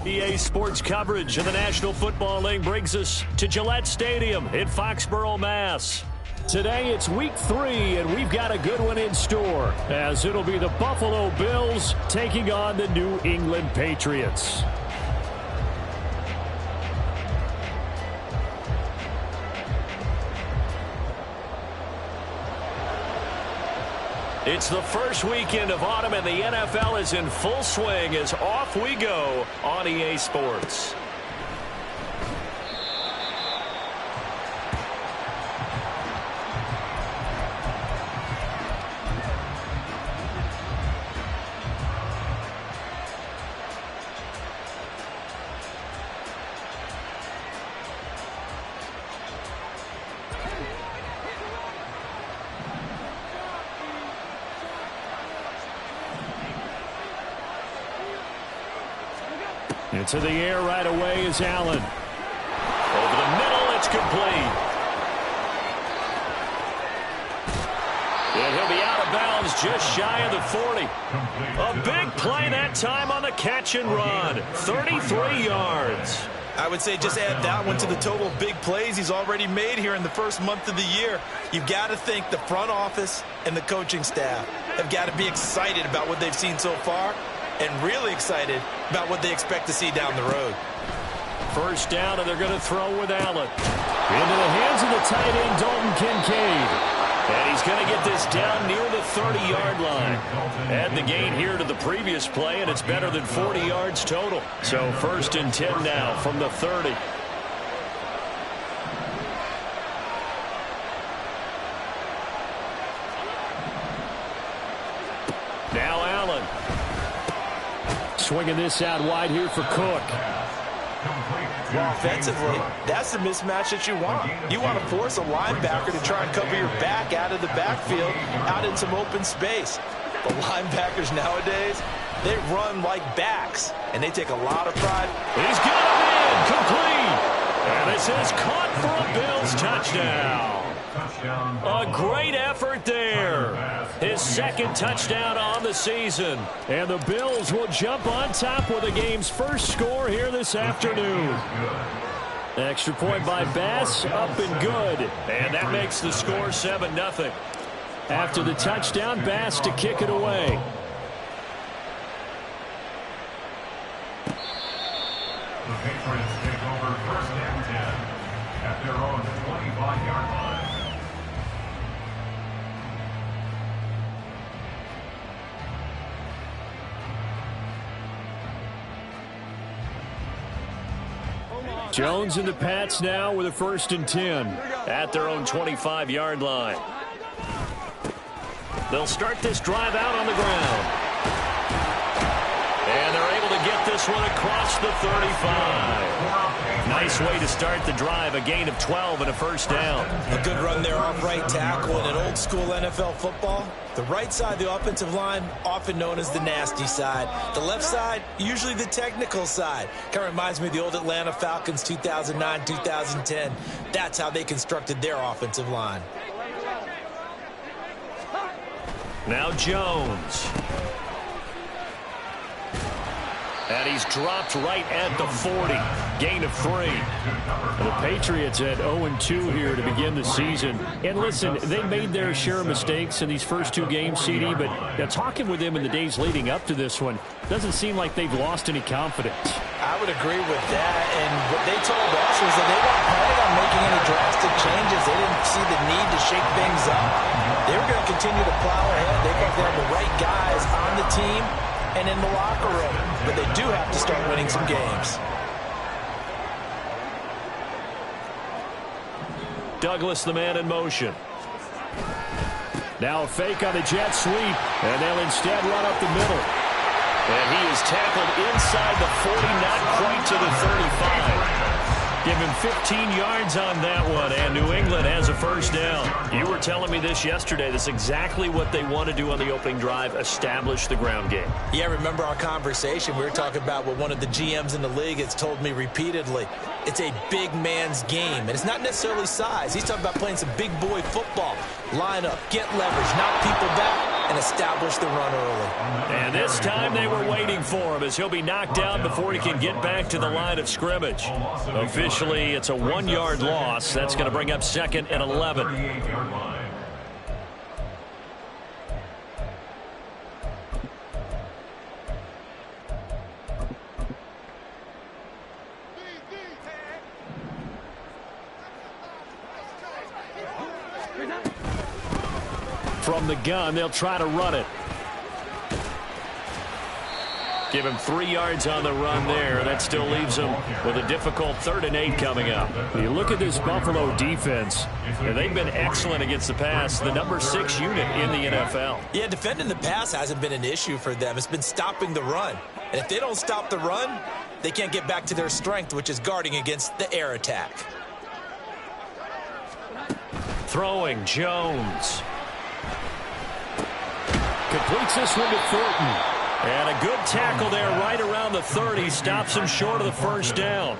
EA Sports coverage of the National Football League brings us to Gillette Stadium in Foxborough, Mass. Today it's week 3, and we've got a good one in store, as it'll be the Buffalo Bills taking on the New England Patriots. It's the first weekend of autumn, and the NFL is in full swing as off we go on EA Sports. Into the air right away is Allen. Over the middle, it's complete. And he'll be out of bounds just shy of the 40. A big play that time on the catch and run. 33 yards. I would say just add that one to the total of big plays he's already made here in the first month of the year. You've got to think the front office and the coaching staff have got to be excited about what they've seen so far, and really excited about what they expect to see down the road. First down, and they're going to throw with Allen. Into the hands of the tight end, Dalton Kincaid. And he's going to get this down near the 30-yard line. Add the gain here to the previous play, and it's better than 40 yards total. So first and 10 now from the 30. Now Allen. Swinging this out wide here for Cook. Well, offensively, that's the mismatch that you want. You want to force a linebacker to try and cover your back out of the backfield, out in some open space. The linebackers nowadays, they run like backs, and they take a lot of pride. He's got him in, complete. And this is caught for a Bills touchdown. A great effort there. His second touchdown on the season. And the Bills will jump on top with the game's first score here this afternoon. Extra point by Bass, up and good. And that makes the score 7-0. After the touchdown, Bass to kick it away. The Patriots take over first and 10 at their own 25-yard line. Jones and the Pats now with a first and 10 at their own 25-yard line. They'll start this drive out on the ground. And they're able to get this one across the 35. Nice way to start the drive, a gain of 12 and a first down. A good run there off right tackle in an old school NFL football. The right side of the offensive line, often known as the nasty side. The left side, usually the technical side. Kind of reminds me of the old Atlanta Falcons 2009, 2010. That's how they constructed their offensive line. Now Jones. And he's dropped right at the 40. Gain of 3. And the Patriots at 0-2 here to begin the season. And listen, they made their share of mistakes in these first 2 games, CD, but talking with them in the days leading up to this one, doesn't seem like they've lost any confidence. I would agree with that, and what they told us was that they weren't planning on making any drastic changes. They didn't see the need to shake things up. They were going to continue to plow ahead. They thought they had the right guys on the team, and and in the locker room. But they do have to start winning some games. Douglas, the man in motion. Now a fake on the jet sweep, and they'll instead run up the middle. And he is tackled inside the 40, not quite to the 35. Give him 15 yards on that one, and New England has a first down. You were telling me this yesterday. That's exactly what they want to do on the opening drive, establish the ground game. Yeah, remember our conversation? We were talking about what one of the GMs in the league has told me repeatedly. It's a big man's game, and it's not necessarily size. He's talking about playing some big boy football. Line up, get leverage, knock people back, and establish the run early. And this time they were waiting for him as he'll be knocked down before he can get back to the line of scrimmage. Officially, it's a 1-yard loss. That's going to bring up 2nd and 11. From the gun, they'll try to run it. Give him 3 yards on the run there. That still leaves him with a difficult 3rd and 8 coming up. You look at this Buffalo defense, and they've been excellent against the pass, the number 6 unit in the NFL. Yeah, defending the pass hasn't been an issue for them. It's been stopping the run. And if they don't stop the run, they can't get back to their strength, which is guarding against the air attack. Throwing, Jones. Completes this one to Thornton. And a good tackle there right around the 30. Stops him short of the first down.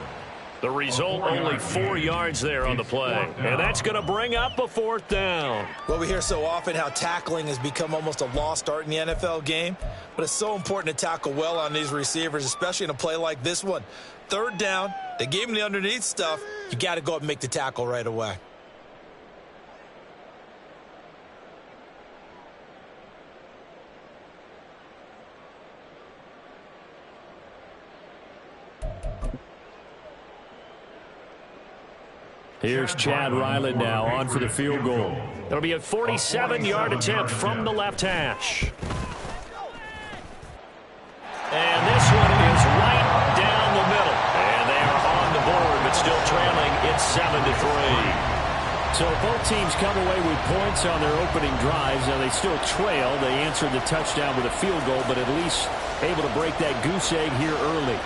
The result, only 4 yards there on the play. And that's going to bring up a 4th down. Well, we hear so often how tackling has become almost a lost art in the NFL game. But it's so important to tackle well on these receivers, especially in a play like this one. 3rd down, they gave him the underneath stuff. You got to go up and make the tackle right away. Here's Chad Ryland now on for the field goal. It'll be a 47-yard attempt from the left hash. And this one is right down the middle. And they are on the board, but still trailing. It's 7-3. So both teams come away with points on their opening drives. Now they still trail. They answered the touchdown with a field goal, but at least able to break that goose egg here early.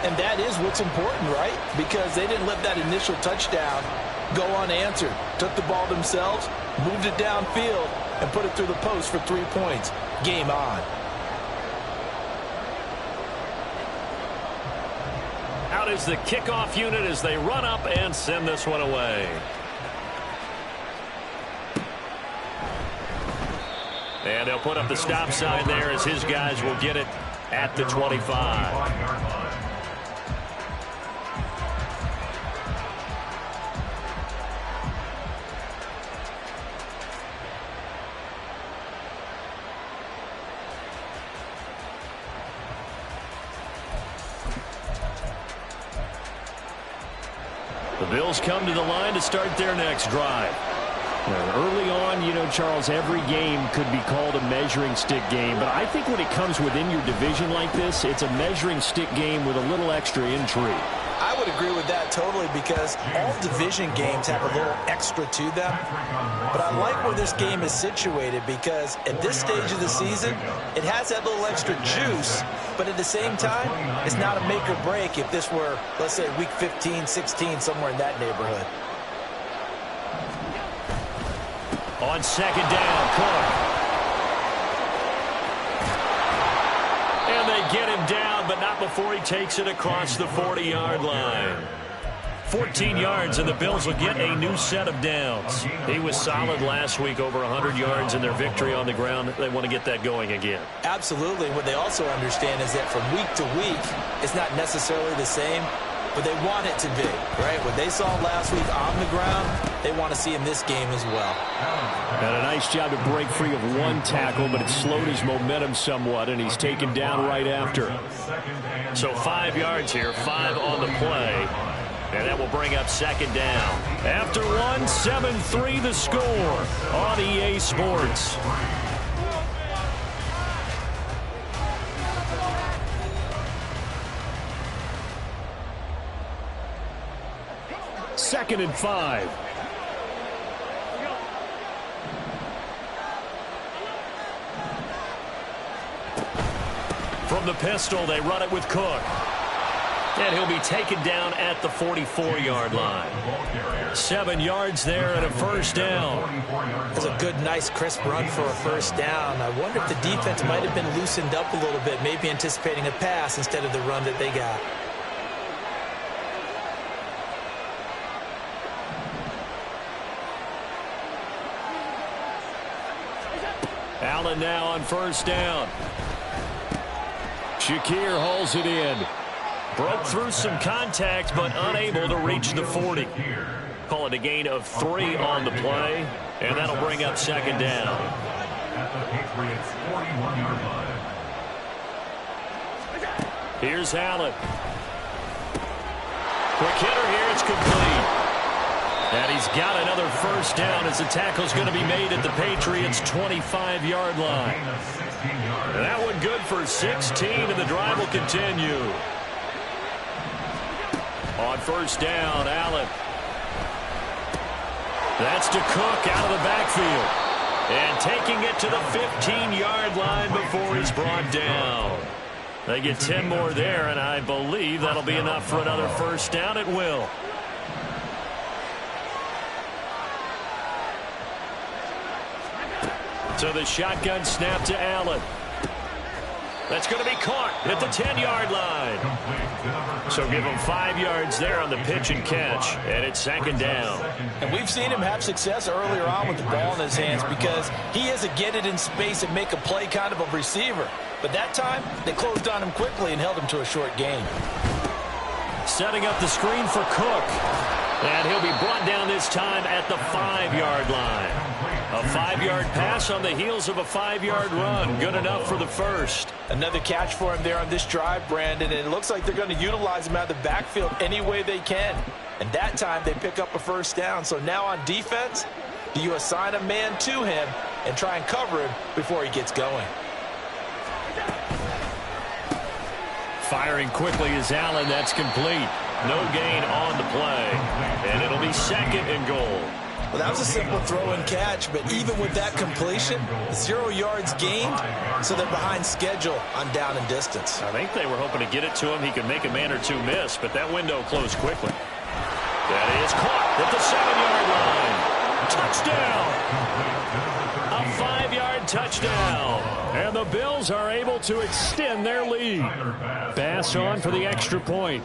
And that is what's important, right? Because they didn't let that initial touchdown go unanswered. Took the ball themselves, moved it downfield, and put it through the post for 3 points. Game on. Out is the kickoff unit as they run up and send this one away. And they'll put up the stop sign there as his guys will get it at the 25. The Bills come to the line to start their next drive. Early on, you know, Charles, every game could be called a measuring stick game. But I think when it comes within your division like this, it's a measuring stick game with a little extra intrigue. I would agree with that totally because all division games have a little extra to them. But I like where this game is situated because at this stage of the season, it has that little extra juice. But at the same time, it's not a make or break if this were, let's say, week 15, 16, somewhere in that neighborhood. On 2nd down, Cook. And they get him down, but not before he takes it across the 40-yard line. 14 yards, and the Bills will get a new set of downs. He was solid last week, over 100 yards in their victory on the ground. They want to get that going again. Absolutely. What they also understand is that from week to week, it's not necessarily the same, but they want it to be, right? What they saw last week on the ground, they want to see in this game as well. And a nice job to break free of one tackle, but it slowed his momentum somewhat, and he's taken down right after. So 5 yards here, 5 on the play. And that will bring up 2nd down. After one, 7-3 the score on EA Sports. 2nd and 5. From the pistol, they run it with Cook. And he'll be taken down at the 44-yard line. 7 yards there and a first down. That's a good, nice, crisp run for a first down. I wonder if the defense might have been loosened up a little bit, maybe anticipating a pass instead of the run that they got. Allen now on first down. Shakir holds it in. Broke through some contact, but unable to reach the 40. Call it a gain of 3 on the play, and that'll bring up 2nd down. At the Patriots' 41-yard line. Here's Allen. Quick hitter here, it's complete. And he's got another first down as the tackle's going to be made at the Patriots' 25-yard line. And that one good for 16, and the drive will continue. On first down, Allen. That's to Cook out of the backfield. And taking it to the 15-yard line before he's brought down. They get 10 more there, and I believe that'll be enough for another first down. It will. So the shotgun snap to Allen. That's going to be caught at the 10-yard line. So give him 5 yards there on the pitch and catch, and it's 2nd down. And we've seen him have success earlier on with the ball in his hands because he is a get it in space and make a play kind of a receiver. But that time, they closed on him quickly and held him to a short gain. Setting up the screen for Cook. And he'll be brought down this time at the 5-yard line. A 5-yard pass on the heels of a 5-yard run. Good enough for the first. Another catch for him there on this drive, Brandon, and it looks like they're going to utilize him out of the backfield any way they can. And that time they pick up a first down. So now on defense, do you assign a man to him and try and cover him before he gets going? Firing quickly is Allen. That's complete. No gain on the play. And it'll be 2nd and goal. Well, that was a simple throw and catch, but even with that completion, 0 yards gained, so they're behind schedule on down and distance. I think they were hoping to get it to him. He could make a man or two miss, but that window closed quickly. That is caught at the 7-yard line. Touchdown! A 5-yard touchdown. And the Bills are able to extend their lead. Bass on for the extra point.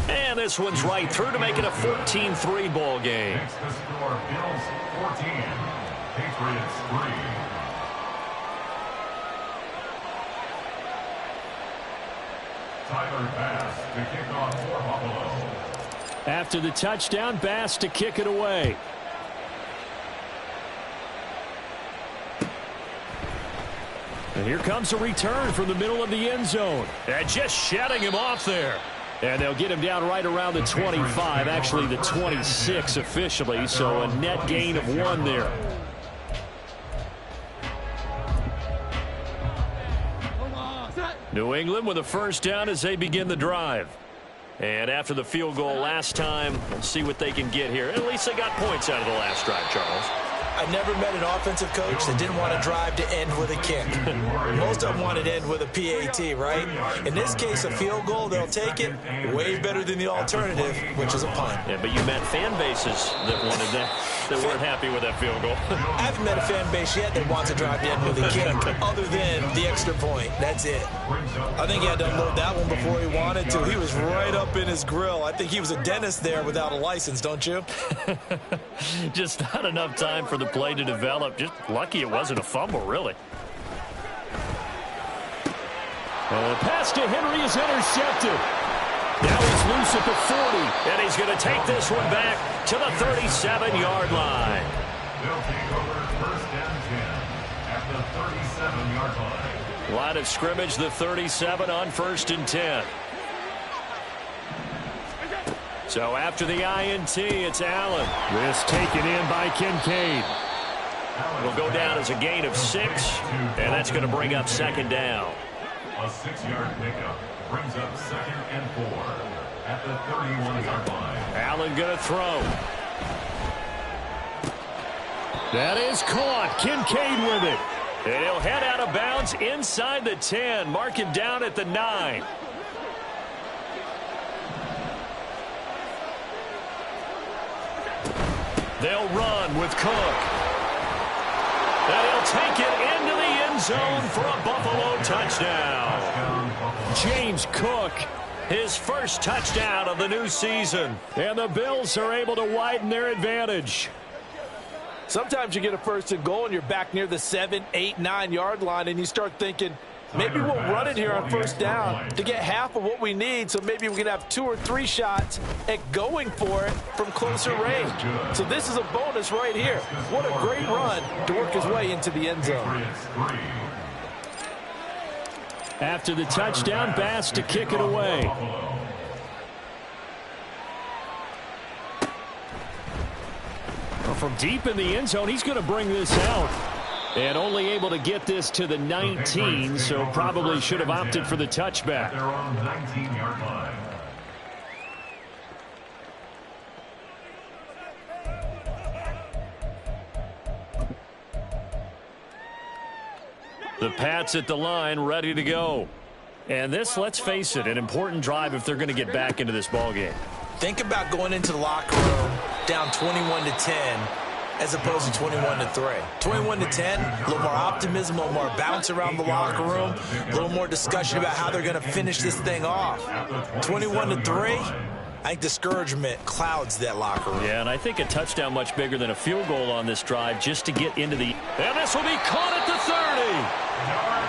And this one's right through to make it a 14-3 ball game. Next to score, Bills 14, Patriots 3. Tyler Bass to kick off for Buffalo. After the touchdown, Bass to kick it away. And here comes a return from the middle of the end zone. And just shutting him off there. And they'll get him down right around the 25, actually the 26 officially, so a net gain of 1 there. New England with a first down as they begin the drive. And after the field goal last time, we'll see what they can get here. At least they got points out of the last drive, Charles. I never met an offensive coach that didn't want to drive to end with a kick. Most of them wanted to end with a PAT, right? In this case, a field goal, they'll take it. Way better than the alternative, which is a punt. Yeah, but you met fan bases that wanted that, that weren't happy with that field goal. I haven't met a fan base yet that wants to drive to end with a kick, other than the extra point. That's it. I think he had to unload that one before he wanted to. He was right up in his grill. I think he was a dentist there without a license, don't you? Just not enough time for the play to develop. Just lucky it wasn't a fumble, really. Pass to Henry is intercepted. Now he's loose at the 40, and he's going to take this one back to the 37-yard line. They'll take over first and 10 at the 37-yard line. Line of scrimmage, the 37 on first and 10. So after the INT, it's Allen. This taken in by Kincaid. Will go down as a gain of 6, and that's going to bring up 2nd down. A 6-yard pickup. brings up 2nd and 4 at the 31-yard line. Allen going to throw. That is caught. Kincaid with it. And he'll head out of bounds inside the 10. Mark him down at the 9. They'll run with Cook. And he'll take it into the end zone for a Buffalo touchdown. James Cook, his first touchdown of the new season. And the Bills are able to widen their advantage. Sometimes you get a first and goal and you're back near the 7, 8, 9-yard line and you start thinking, maybe we'll run it here on first down to get half of what we need, so maybe we can have 2 or 3 shots at going for it from closer range. So this is a bonus right here. What a great run to work his way into the end zone. After the touchdown, Bass to kick it away. From deep in the end zone, he's going to bring this out. And only able to get this to the 19, so probably should have opted for the touchback. They're on 19-yard line. The Pats at the line, ready to go. And this, let's face it, an important drive if they're going to get back into this ballgame. Think about going into the locker room down 21-10 as opposed to 21-3. 21-10, a little more optimism, a little more bounce around the locker room, a little more discussion about how they're going to finish this thing off. 21-3, I think discouragement clouds that locker room. Yeah, and I think a touchdown much bigger than a field goal on this drive just to get into the... And this will be caught at the 30.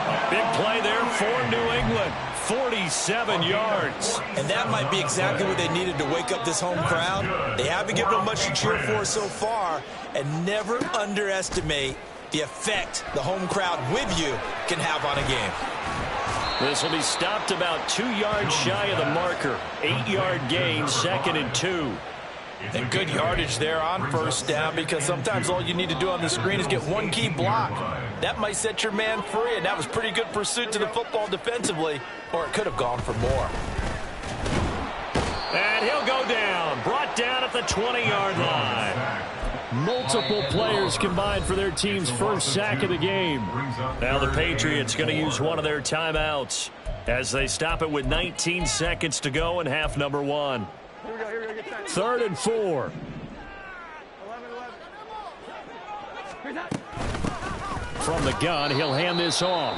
A big play there for New England. 47 yards. And that might be exactly what they needed to wake up this home crowd. They haven't given them much to cheer for so far, and never underestimate the effect the home crowd with you can have on a game. This will be stopped about 2 yards shy of the marker. 8-yard gain, 2nd and 2. And good yardage there on first down, because sometimes all you need to do on the screen is get one key block. That might set your man free, and that was pretty good pursuit to the football defensively, or it could have gone for more. And he'll go down, brought down at the 20-yard line. Multiple players combined for their team's first sack of the game. Now the Patriots going to use one of their timeouts as they stop it with 19 seconds to go in half number 1. 3rd and 4. From the gun, he'll hand this off.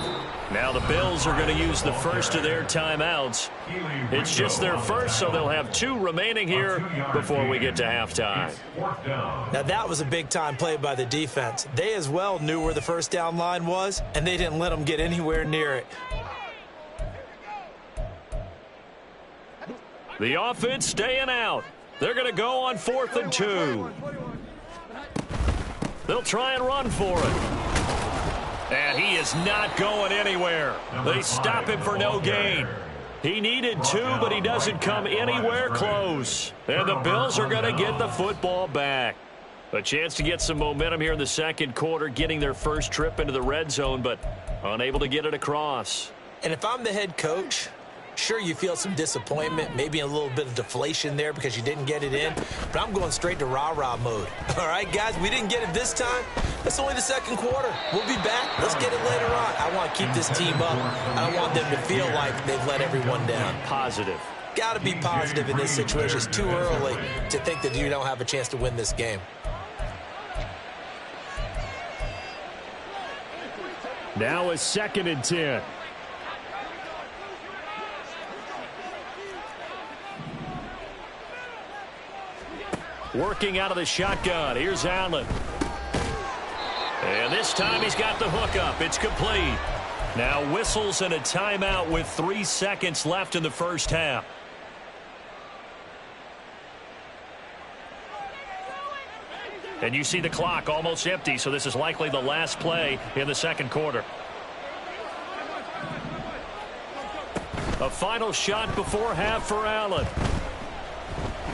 Now the Bills are going to use the first of their timeouts. It's just their first, so they'll have 2 remaining here before we get to halftime. Now that was a big-time play by the defense. They as well knew where the first down line was, and they didn't let them get anywhere near it. The offense staying out. They're going to go on 4th and 2. They'll try and run for it. And he is not going anywhere. They stop him for no gain. He needed 2, but he doesn't come anywhere close. And the Bills are going to get the football back. A chance to get some momentum here in the second quarter, getting their first trip into the red zone, but unable to get it across. And if I'm the head coach, sure, you feel some disappointment, maybe a little bit of deflation there because you didn't get it in, but I'm going straight to rah-rah mode. All right, guys, we didn't get it this time. That's only the second quarter. We'll be back. Let's get it later on. I want to keep this team up. I don't want them to feel like they've let everyone down. Positive. Got to be positive in this situation. It's too early to think that you don't have a chance to win this game. Now a 2nd and 10. Working out of the shotgun. Here's Allen. And this time he's got the hook up. It's complete. Now whistles and a timeout with 3 seconds left in the first half. And you see the clock almost empty, so this is likely the last play in the second quarter. A final shot before half for Allen.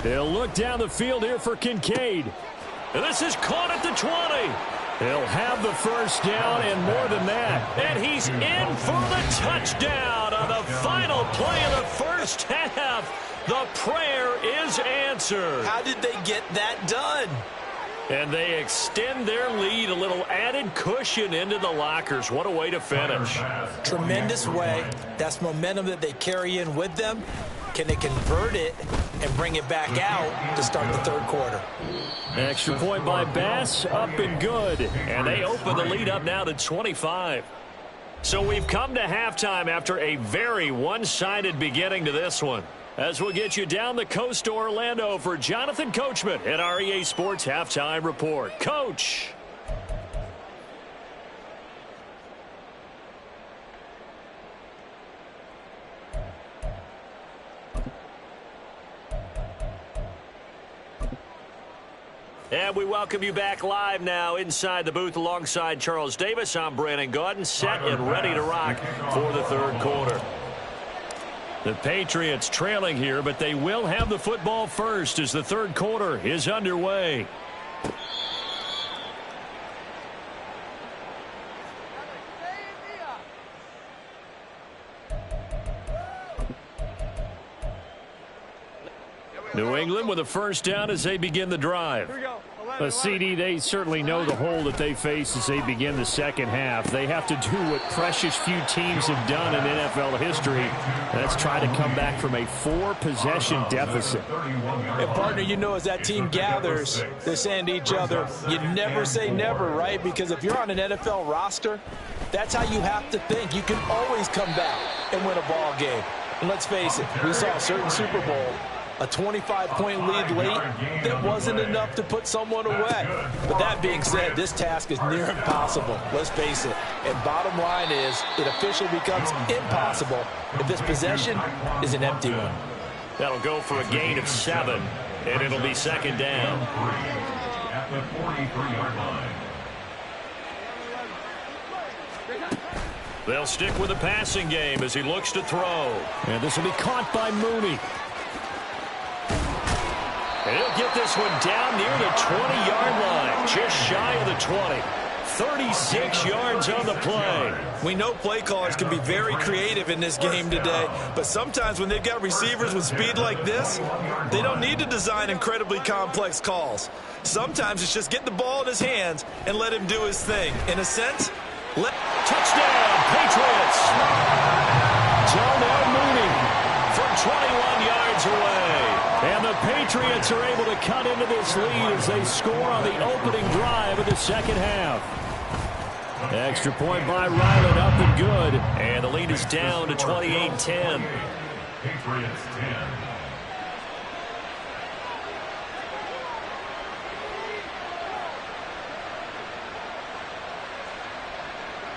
They'll look down the field here for Kincaid. And this is caught at the 20. He'll have the first down and more than that. And he's in for the touchdown on the final play of the first half. The prayer is answered. How did they get that done? And they extend their lead, a little added cushion into the lockers. What a way to finish. Tremendous way. That's momentum that they carry in with them. Can they convert it and bring it back out to start the third quarter? Extra point by Bass, up and good. And they open the lead up now to 25. So we've come to halftime after a very one-sided beginning to this one. As we'll get you down the coast to Orlando for Jonathan Coachman at our EA Sports Halftime Report. Coach. And we welcome you back live now inside the booth alongside Charles Davis. I'm Brandon Gaudin, set and ready to rock for the third quarter. The Patriots trailing here, but they will have the football first as the third quarter is underway. New England with a first down as they begin the drive. CD, they certainly know the hole that they face as they begin the second half. They have to do what precious few teams have done in NFL history. That's try to come back from a 4-possession deficit. And, partner, you know, as that team gathers, they're saying to each other, you never say never, right? Because if you're on an NFL roster, that's how you have to think. You can always come back and win a ball game. And let's face it, we saw a certain Super Bowl, a 25-point lead late that wasn't enough to put someone away. But that being said, this task is near impossible. Let's face it. And bottom line is, it officially becomes impossible if this possession is an empty one. That'll go for a gain of 7, and it'll be second down. At the 43-yard line. They'll stick with the passing game as he looks to throw. And this will be caught by Mooney. And he'll get this one down near the 20-yard line, just shy of the 20. 36 yards on the play. We know play callers can be very creative in this game today, but sometimes when they've got receivers with speed like this, they don't need to design incredibly complex calls. Sometimes it's just get the ball in his hands and let him do his thing. In a sense, touchdown, Patriots! Darnell Mooney from 21 yards away. And the Patriots are able to cut into this lead as they score on the opening drive of the second half. Extra point by Ryland, up and good. And the lead is down to 28-10. Patriots 10.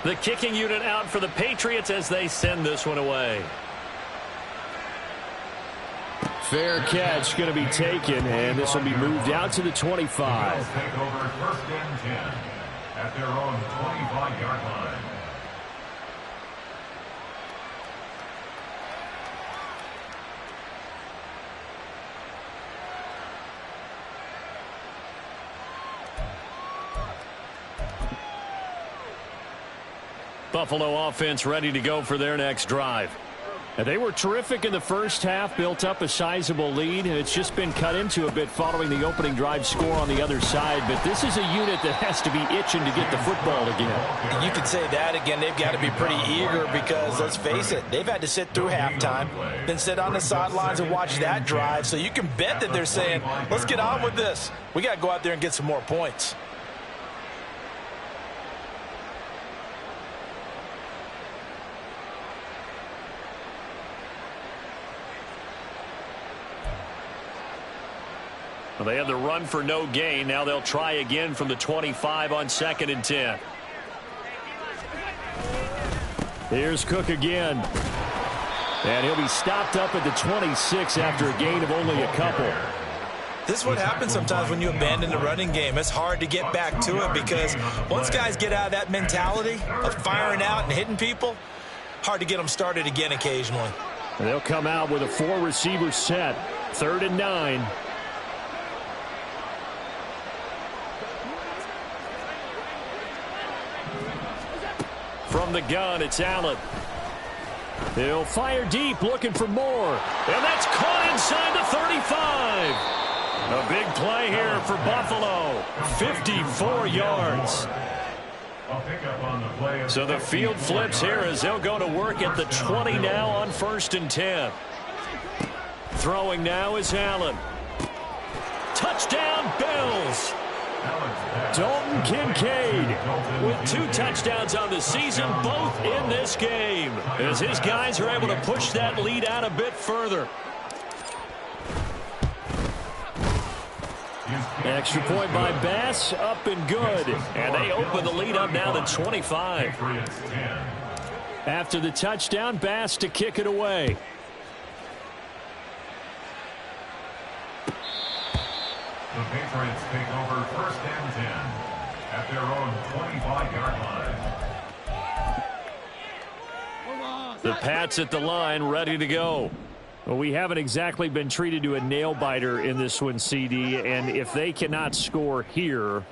The kicking unit out for the Patriots as they send this one away. Fair catch going to be taken, and this will be moved out to the 25. Bills take over first and 10 at their own 25-yard line. Buffalo offense ready to go for their next drive. And they were terrific in the first half, built up a sizable lead, and it's just been cut into a bit following the opening drive score on the other side. But this is a unit that has to be itching to get the football again. You could say that again. They've got to be pretty eager because, let's face it, they've had to sit through halftime, then sit on the sidelines and watch that drive. So you can bet that they're saying, let's get on with this. We got to go out there and get some more points. Well, they had the run for no gain. Now they'll try again from the 25 on 2nd and 10. Here's Cook again. And he'll be stopped up at the 26 after a gain of only a couple. This is what happens sometimes when you abandon the running game. It's hard to get back to it because once guys get out of that mentality of firing out and hitting people, hard to get them started again occasionally. And they'll come out with a 4-receiver set. 3rd and 9. From the gun, it's Allen. He'll fire deep, looking for more. And that's caught inside the 35. A big play here for Buffalo. 54 yards. So the field flips here as they'll go to work at the 20 now on 1st and 10. Throwing now is Allen. Touchdown, Bills. Dalton Kincaid with 2 touchdowns on the season, both in this game, as his guys are able to push that lead out a bit further. Extra point by Bass, up and good. And they open the lead up now to 25. After the touchdown, Bass to kick it away. The Patriots take over 1st and 10 at their own 25-yard line. The Pats at the line, ready to go. Well, we haven't exactly been treated to a nail-biter in this one, CD, and if they cannot score here,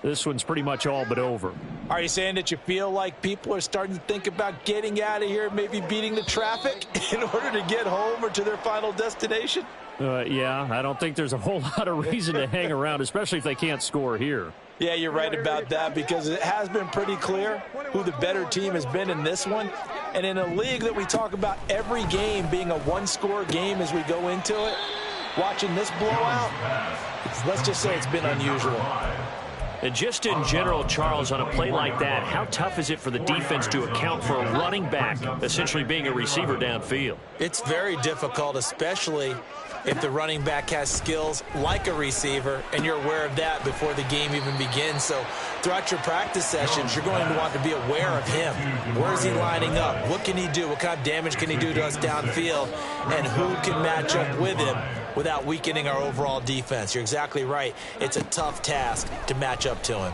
this one's pretty much all but over. Are you saying that you feel like people are starting to think about getting out of here, maybe beating the traffic in order to get home or to their final destination? Yeah, I don't think there's a whole lot of reason to hang around, especially if they can't score here. Yeah, you're right about that, because it has been pretty clear who the better team has been in this one. And in a league that we talk about every game being a one-score game as we go into it, watching this blowout, let's just say it's been unusual. And just in general, Charles, on a play like that, how tough is it for the defense to account for a running back essentially being a receiver downfield? It's very difficult, especially if the running back has skills like a receiver, and you're aware of that before the game even begins. So throughout your practice sessions, you're going to want to be aware of him. Where is he lining up? What can he do? What kind of damage can he do to us downfield? And who can match up with him without weakening our overall defense? You're exactly right. It's a tough task to match up to him.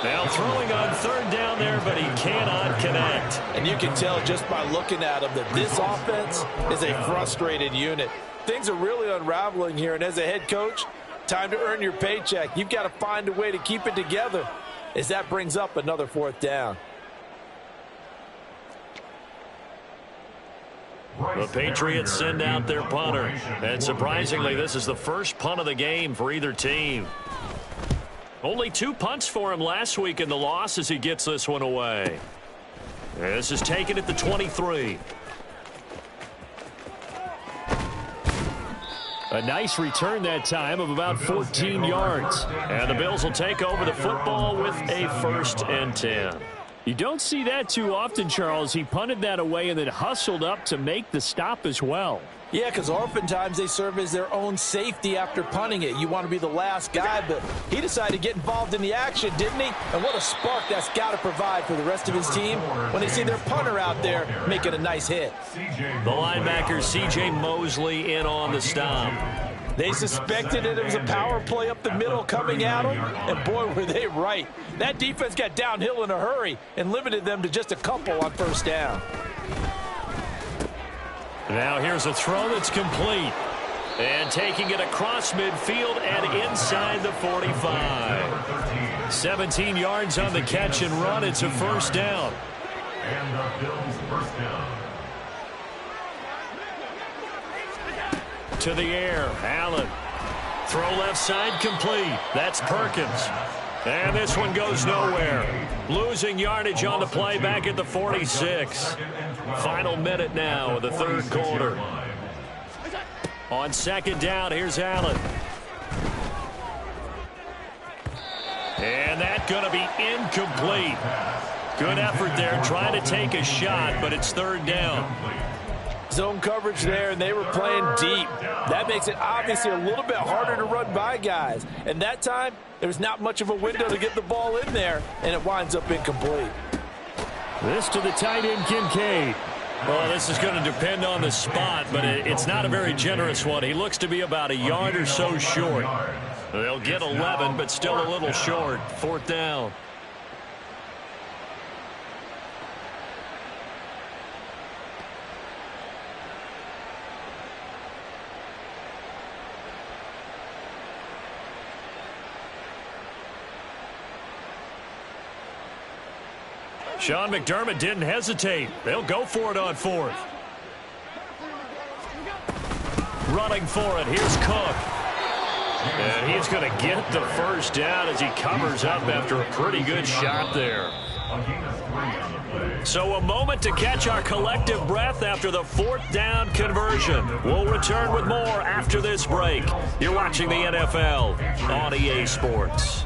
Now throwing on 3rd down there, but he cannot connect. And you can tell just by looking at him that this offense is a frustrated unit. Things are really unraveling here, and as a head coach, time to earn your paycheck. You've got to find a way to keep it together, as that brings up another 4th down. The Patriots send out their punter. And surprisingly, this is the first punt of the game for either team. Only 2 punts for him last week in the loss as he gets this one away. This is taken at the 23. A nice return that time of about 14 yards. And the Bills will take over the football with a 1st and 10. You don't see that too often, Charles. He punted that away and then hustled up to make the stop as well. Yeah, because oftentimes they serve as their own safety after punting it. You want to be the last guy, but he decided to get involved in the action, didn't he? And what a spark that's got to provide for the rest of his team when they see their punter out there making a nice hit. The linebacker, C.J. Mosley, in on the stop. They suspected that it was a power play up the middle coming at them, and boy, were they right. That defense got downhill in a hurry and limited them to just a couple on 1st down. Now here's a throw that's complete. And taking it across midfield and inside the 45. 17 yards on the catch and run. It's a 1st down. And the Bills' 1st down. To the air, Allen. Throw left side complete. That's Perkins. And this one goes nowhere. Losing yardage on the play back at the 46. Final minute now of the 3rd quarter. On 2nd down, here's Allen. And that's going to be incomplete. Good effort there trying to take a shot, but it's 3rd down. Zone coverage there, and they were playing deep. That makes it obviously a little bit harder to run by guys. And that time, there's not much of a window to get the ball in there, and it winds up incomplete. This to the tight end, Kincaid. Well, this is going to depend on the spot, but it's not a very generous one. He looks to be about a yard or so short. They'll get 11, but still a little short. 4th down. Sean McDermott didn't hesitate. They'll go for it on 4th. Running for it. Here's Cook. And he's going to get the first down as he covers up after a pretty good shot there. So a moment to catch our collective breath after the 4th down conversion. We'll return with more after this break. You're watching the NFL on EA Sports.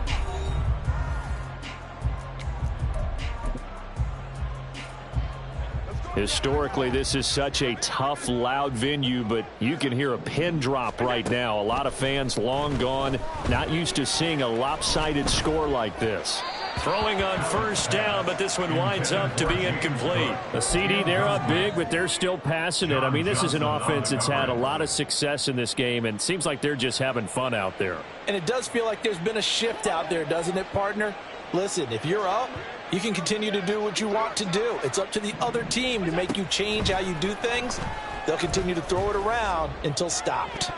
Historically, this is such a tough, loud venue, but you can hear a pin drop right now. A lot of fans long gone, not used to seeing a lopsided score like this. Throwing on 1st down, but this one winds up to be incomplete. A CD, they're up big, but they're still passing it. I mean, this is an offense that's had a lot of success in this game, and it seems like they're just having fun out there. And it does feel like there's been a shift out there, doesn't it, partner? Listen, if you're up, you can continue to do what you want to do. It's up to the other team to make you change how you do things. They'll continue to throw it around until stopped.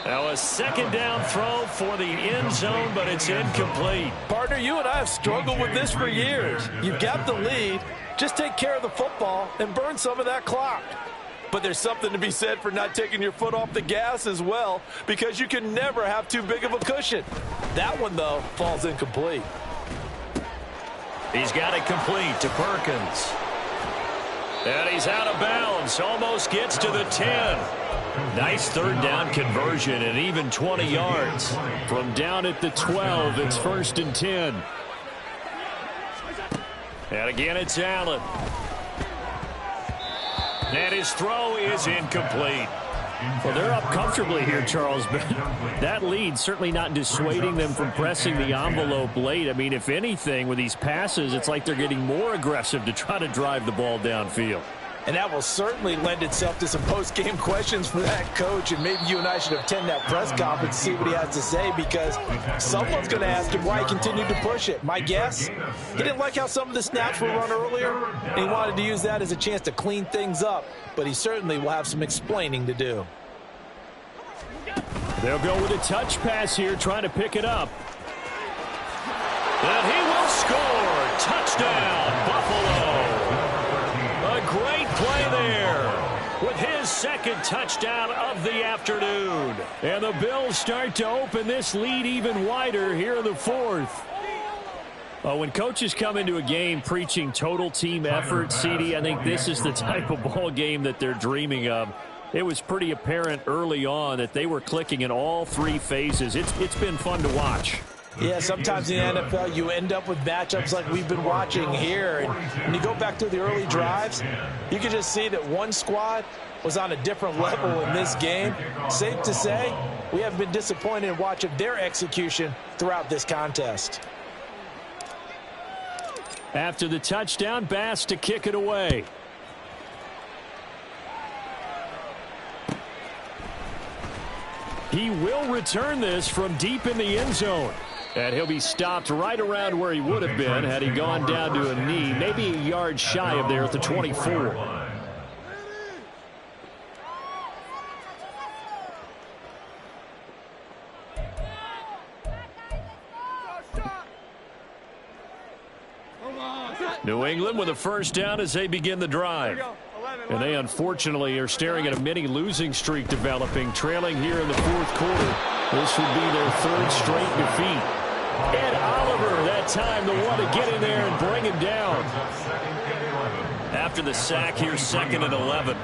Now a 2nd down throw for the end zone, but it's incomplete. Partner, you and I have struggled with this for years. You've got the lead. Just take care of the football and burn some of that clock. But there's something to be said for not taking your foot off the gas as well, because you can never have too big of a cushion. That one, though, falls incomplete. He's got it complete to Perkins. And he's out of bounds. Almost gets to the 10. Nice 3rd down conversion and even 20 yards. From down at the 12, it's 1st and 10. And again, it's Allen. And his throw is incomplete. Well, they're up comfortably here, Charles, but that lead certainly not dissuading them from pressing the envelope late. I mean, if anything, with these passes, it's like they're getting more aggressive to try to drive the ball downfield. And that will certainly lend itself to some post-game questions for that coach, and maybe you and I should attend that press conference to see what he has to say, because someone's going to ask him why he continued to push it. My guess, he didn't like how some of the snaps were run earlier, and he wanted to use that as a chance to clean things up, but he certainly will have some explaining to do. They'll go with a touch pass here, trying to pick it up. And he will score. Touchdown, Buffalo. A great play there with his 2nd touchdown of the afternoon. And the Bills start to open this lead even wider here in the 4th. When coaches come into a game preaching total team effort, CD, I think this is the type of ball game that they're dreaming of. It was pretty apparent early on that they were clicking in all 3 phases. It's been fun to watch. Yeah, sometimes in the NFL you end up with matchups like we've been watching here. And when you go back to the early drives, you can just see that one squad was on a different level in this game. Safe to say, we have been disappointed in watching their execution throughout this contest. After the touchdown, Bass to kick it away. He will return this from deep in the end zone. And he'll be stopped right around where he would have been had he gone down to a knee, maybe a yard shy of there at the 24. New England with a 1st down as they begin the drive. And they unfortunately are staring at a mini losing streak developing, trailing here in the 4th quarter. This would be their 3rd straight defeat. Ed Oliver, that time, the one to get in there and bring him down. After the sack, here's 2nd and 11.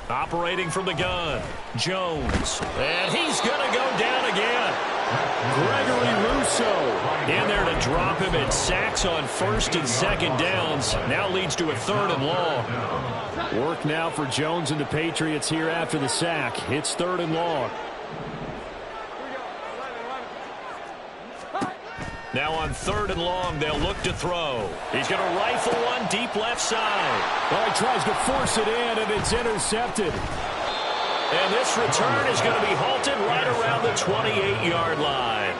Operating from the gun, Jones. And he's going to go down again. Gregory Rousseau in there to drop him at sacks on 1st and 2nd downs. Now leads to a 3rd and long. Work now for Jones and the Patriots here after the sack. It's 3rd and long. Now on 3rd and long, they'll look to throw. He's going to rifle one deep left side. Well, he tries to force it in, and it's intercepted. And this return is going to be halted right around the 28-yard line.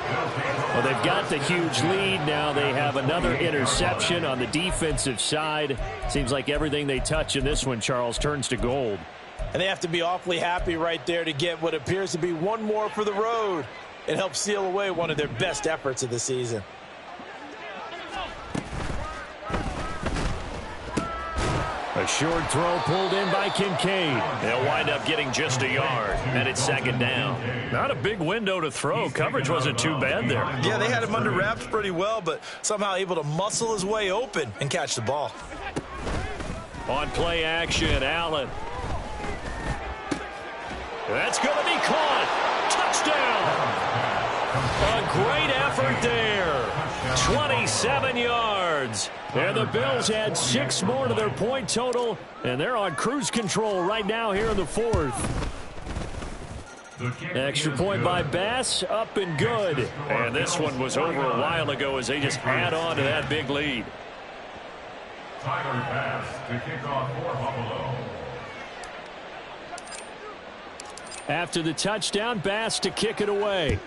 Well, they've got the huge lead. Now they have another interception on the defensive side. Seems like everything they touch in this one, Charles, turns to gold. And they have to be awfully happy right there to get what appears to be one more for the road. It helped seal away one of their best efforts of the season. A short throw pulled in by Kincaid. They'll wind up getting just a yard, and it's second down. Not a big window to throw. Coverage wasn't too bad there. Yeah, they had him under wraps pretty well, but somehow able to muscle his way open and catch the ball. On play action, Allen. That's going to be caught. Touchdown. A great effort there. 27 yards. And the Bills add 6 more to their point total, and they're on cruise control right now here in the fourth. Extra point by Bass, up and good. And this one was over a while ago as they just add on to that big lead. Tyler Bass to kick off for Buffalo. After the touchdown, Bass to kick it away.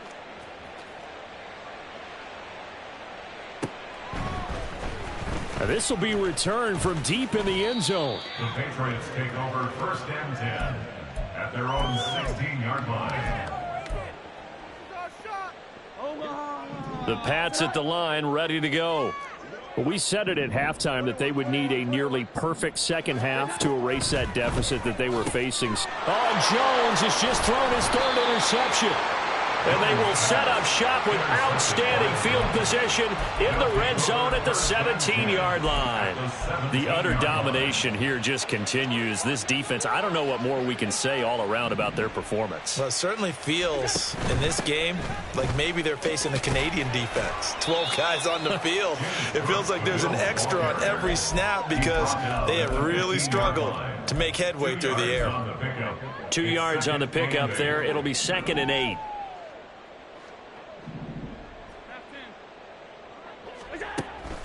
Now this will be returned from deep in the end zone. The Patriots take over first and 10 at their own 16-yard line. The Pats at the line, ready to go. Well, we said it at halftime that they would need a nearly perfect second half to erase that deficit that they were facing. Oh, Jones has just thrown his third interception. And they will set up shop with outstanding field position in the red zone at the 17-yard line. The utter domination here just continues. This defense, I don't know what more we can say all around about their performance. Well, it certainly feels in this game like maybe they're facing a Canadian defense. 12 guys on the field. It feels like there's an extra on every snap because they have really struggled to make headway through the air. 2 yards on the pickup there. It'll be 2nd and 8.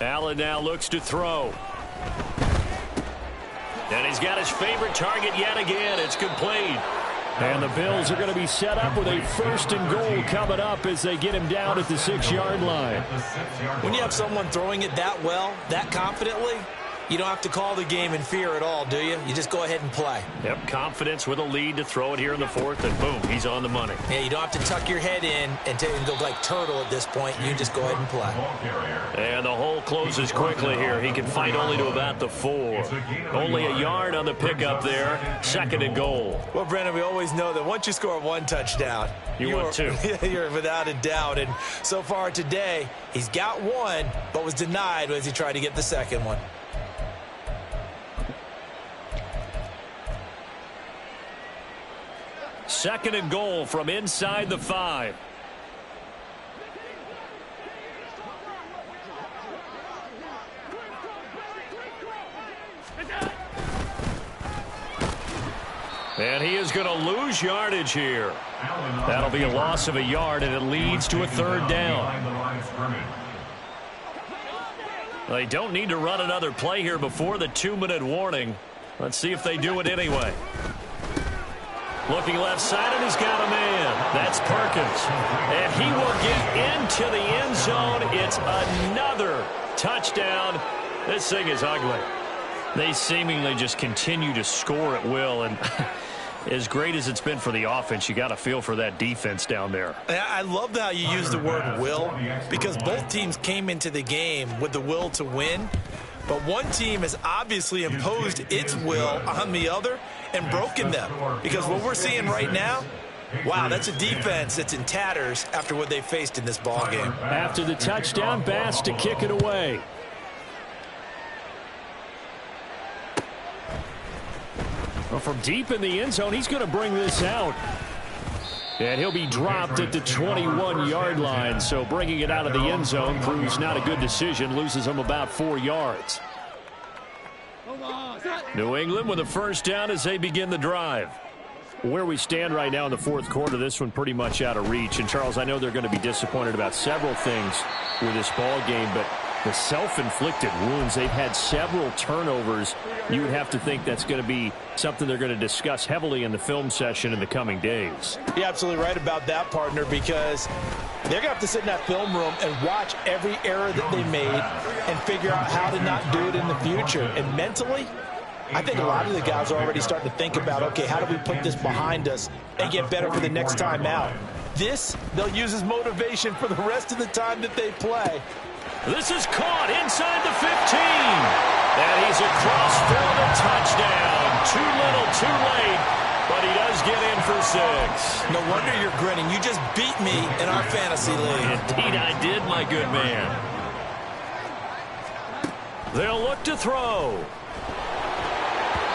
Allen now looks to throw. And he's got his favorite target yet again. It's complete. And the Bills are going to be set up with a 1st and goal coming up as they get him down at the 6-yard line. When you have someone throwing it that well, that confidently, you don't have to call the game in fear at all, do you? You just go ahead and play. Yep, confidence with a lead to throw it here in the 4th, and boom, he's on the money. Yeah, you don't have to tuck your head in and go like turtle at this point. You just go ahead and play. And the hole closes quickly here. He can fight only to about the 4. Only a yard on the pickup there. 2nd and goal. Well, Brandon, we always know that once you score 1 touchdown, you want 2. You're without a doubt. And so far today, he's got 1, but was denied as he tried to get the 2nd one. Second and goal from inside the 5. And he is going to lose yardage here. That'll be a loss of a yard, and it leads to a 3rd down. They don't need to run another play here before the 2-minute warning. Let's see if they do it anyway. Looking left side, and he's got a man. That's Perkins. And he will get into the end zone. It's another touchdown. This thing is ugly. They seemingly just continue to score at will. And as great as it's been for the offense, you got to feel for that defense down there. I love how you use the word will, because both teams came into the game with the will to win. But one team has obviously imposed its will on the other and broken them. Because what we're seeing right now, wow, that's a defense that's in tatters after what they faced in this ball game. After the touchdown, Bass to kick it away. Well, from deep in the end zone, he's going to bring this out. And he'll be dropped at the 21-yard line. So bringing it out of the end zone proves not a good decision. Loses him about 4 yards. New England with a 1st down as they begin the drive. Where we stand right now in the 4th quarter, this one pretty much out of reach. And, Charles, I know they're going to be disappointed about several things with this ball game, but the self-inflicted wounds, they've had several turnovers. You would have to think that's going to be something they're going to discuss heavily in the film session in the coming days. You're absolutely right about that, partner, because they're going to have to sit in that film room and watch every error that they made and figure out how to not do it in the future. And mentally, I think a lot of the guys are already starting to think about, okay, how do we put this behind us and get better for the next time out? This, they'll use as motivation for the rest of the time that they play. This is caught inside the 15. And he's across for the touchdown. Too little, too late, but he does get in for 6. No wonder you're grinning. You just beat me in our fantasy league. Indeed I did, my good man. They'll look to throw.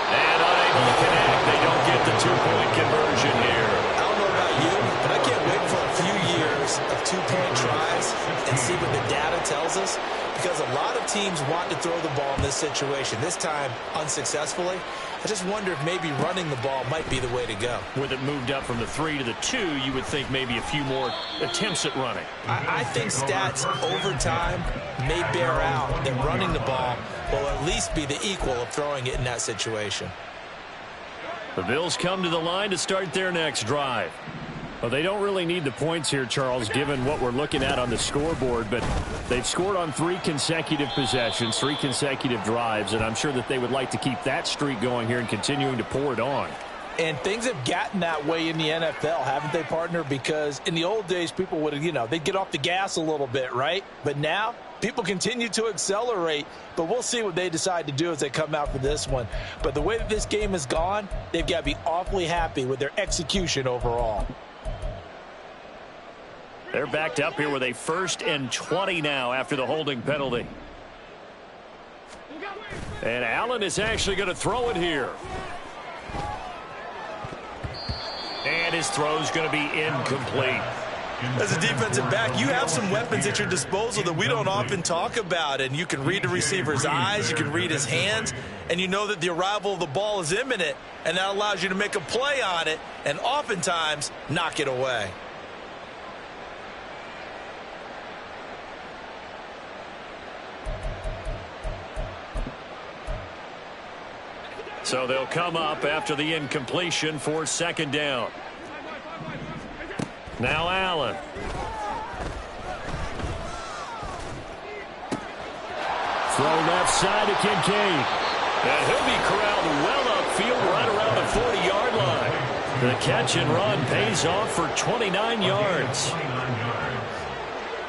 And unable to connect. They don't get the 2-point conversion here. I don't know about you, but I can't wait for a few years of 2-point tries and see what the data tells us, because a lot of teams want to throw the ball in this situation, this time unsuccessfully. I just wonder if maybe running the ball might be the way to go. With it moved up from the 3 to the 2, you would think maybe a few more attempts at running. I think stats over time may bear out that running the ball will at least be the equal of throwing it in that situation. The Bills come to the line to start their next drive. Well, they don't really need the points here, Charles, given what we're looking at on the scoreboard, but they've scored on 3 consecutive possessions, 3 consecutive drives, and I'm sure that they would like to keep that streak going here and continuing to pour it on. And things have gotten that way in the NFL, haven't they, partner? Because in the old days, people would, they'd get off the gas a little bit, right? But now, people continue to accelerate, but we'll see what they decide to do as they come out for this one. But the way that this game has gone, they've got to be awfully happy with their execution overall. They're backed up here with a 1st and 20 now after the holding penalty. And Allen is actually going to throw it here. And his throw's going to be incomplete. As a defensive back, you have some weapons at your disposal that we don't often talk about, and you can read the receiver's eyes, you can read his hands, and you know that the arrival of the ball is imminent, and that allows you to make a play on it and oftentimes knock it away. So they'll come up after the incompletion for 2nd down. Now Allen. Throw left side to Kincaid. And he'll be corralled well upfield right around the 40-yard line. The catch and run pays off for 29 yards.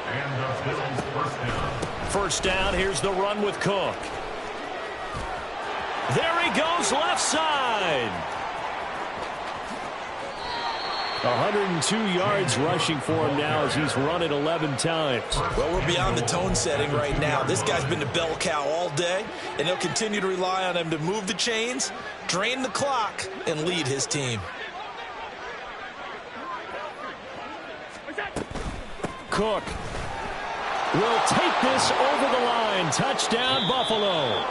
And the Bills First down, here's the run with Cook. There he goes, left side. 102 yards rushing for him now as he's run it 11 times. Well, we're beyond the tone setting right now. This guy's been the bell cow all day, and they'll continue to rely on him to move the chains, drain the clock, and lead his team. Cook will take this over the line. Touchdown, Buffalo.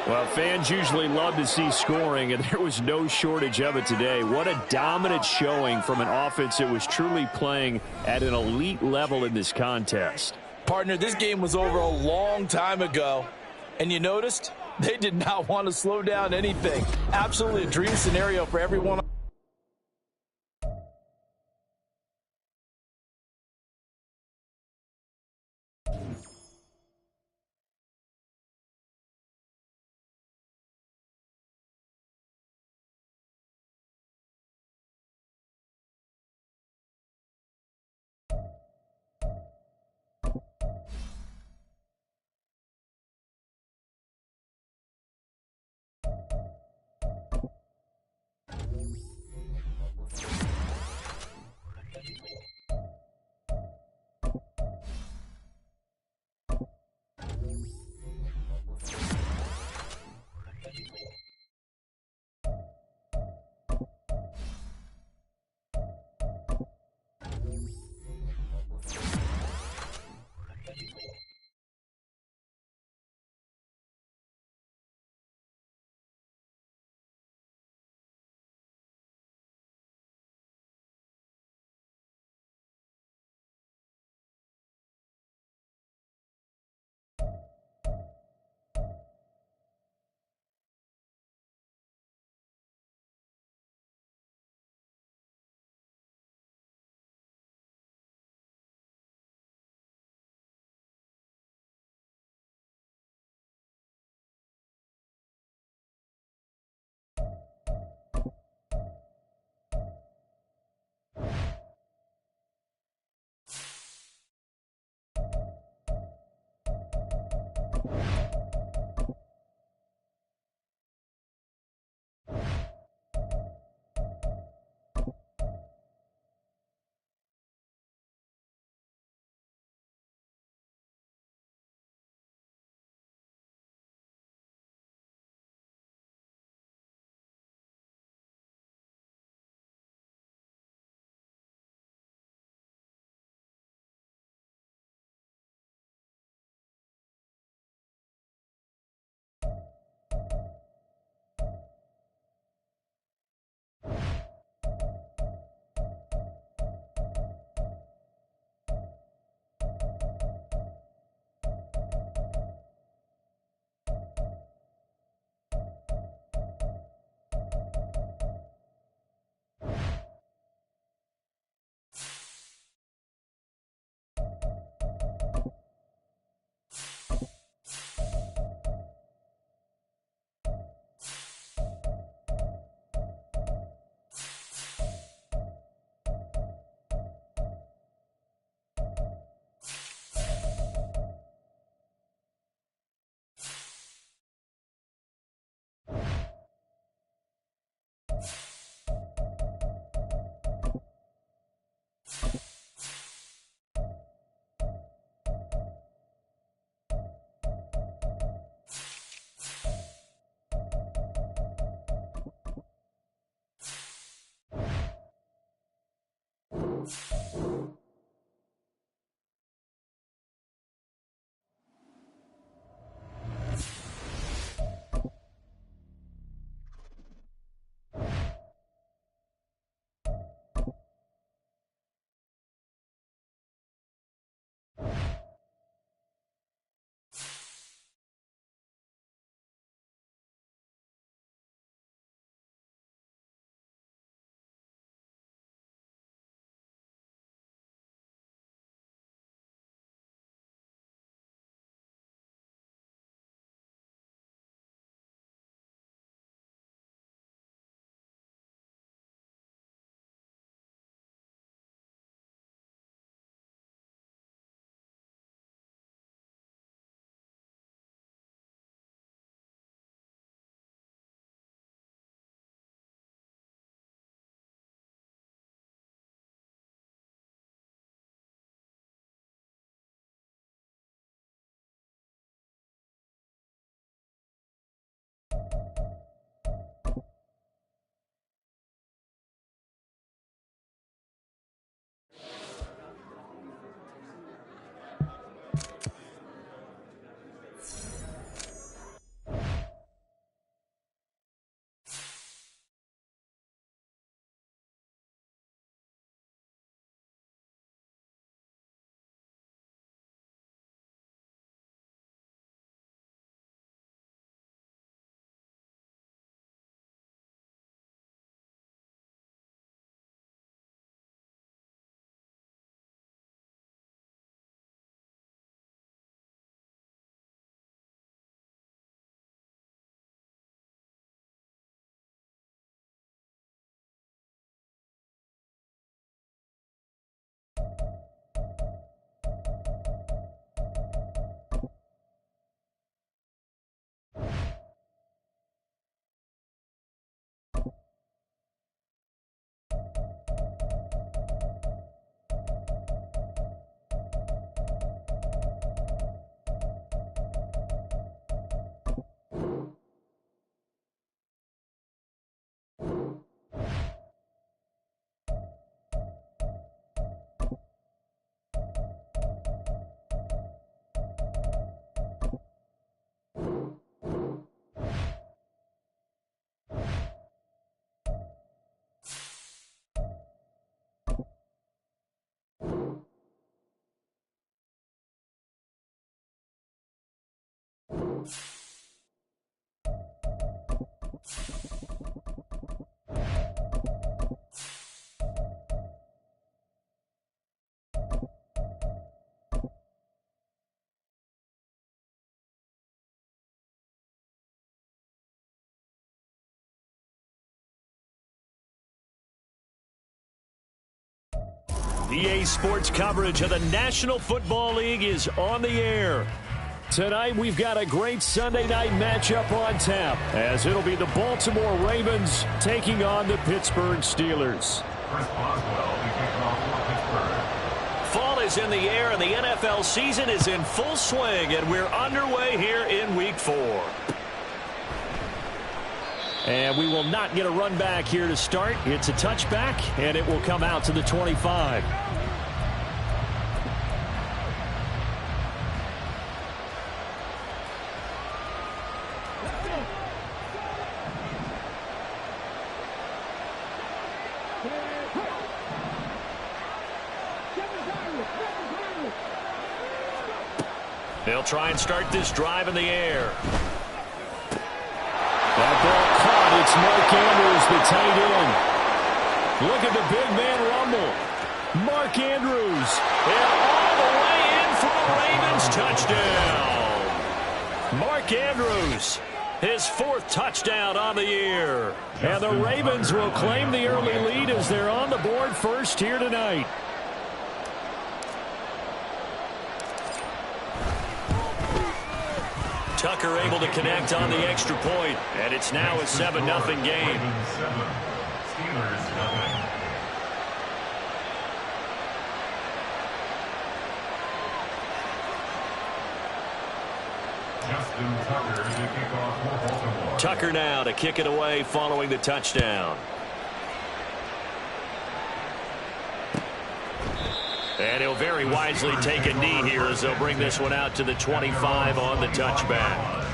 Well, fans usually love to see scoring, and there was no shortage of it today. What a dominant showing from an offense that was truly playing at an elite level in this contest. Partner, this game was over a long time ago, and you noticed they did not want to slow down anything. Absolutely a dream scenario for everyone. EA Sports coverage of the National Football League is on the air. Tonight, we've got a great Sunday night matchup on tap, as it'll be the Baltimore Ravens taking on the Pittsburgh Steelers. Fall is in the air, and the NFL season is in full swing, and we're underway here in Week 4. And we will not get a run back here to start. It's a touchback, and it will come out to the 25. They'll try and start this drive in the air. That ball caught. It's Mark Andrews, the tight end. Look at the big man rumble. Mark Andrews. And all the way in for a Ravens touchdown. Mark Andrews, his 4th touchdown on the year. And the Ravens will claim the early lead as they're on the board first here tonight. Tucker able to connect on the extra point, and it's now a 7-0 game. Tucker now to kick it away following the touchdown. And he'll very wisely take a knee here as they'll bring this one out to the 25 on the touchback.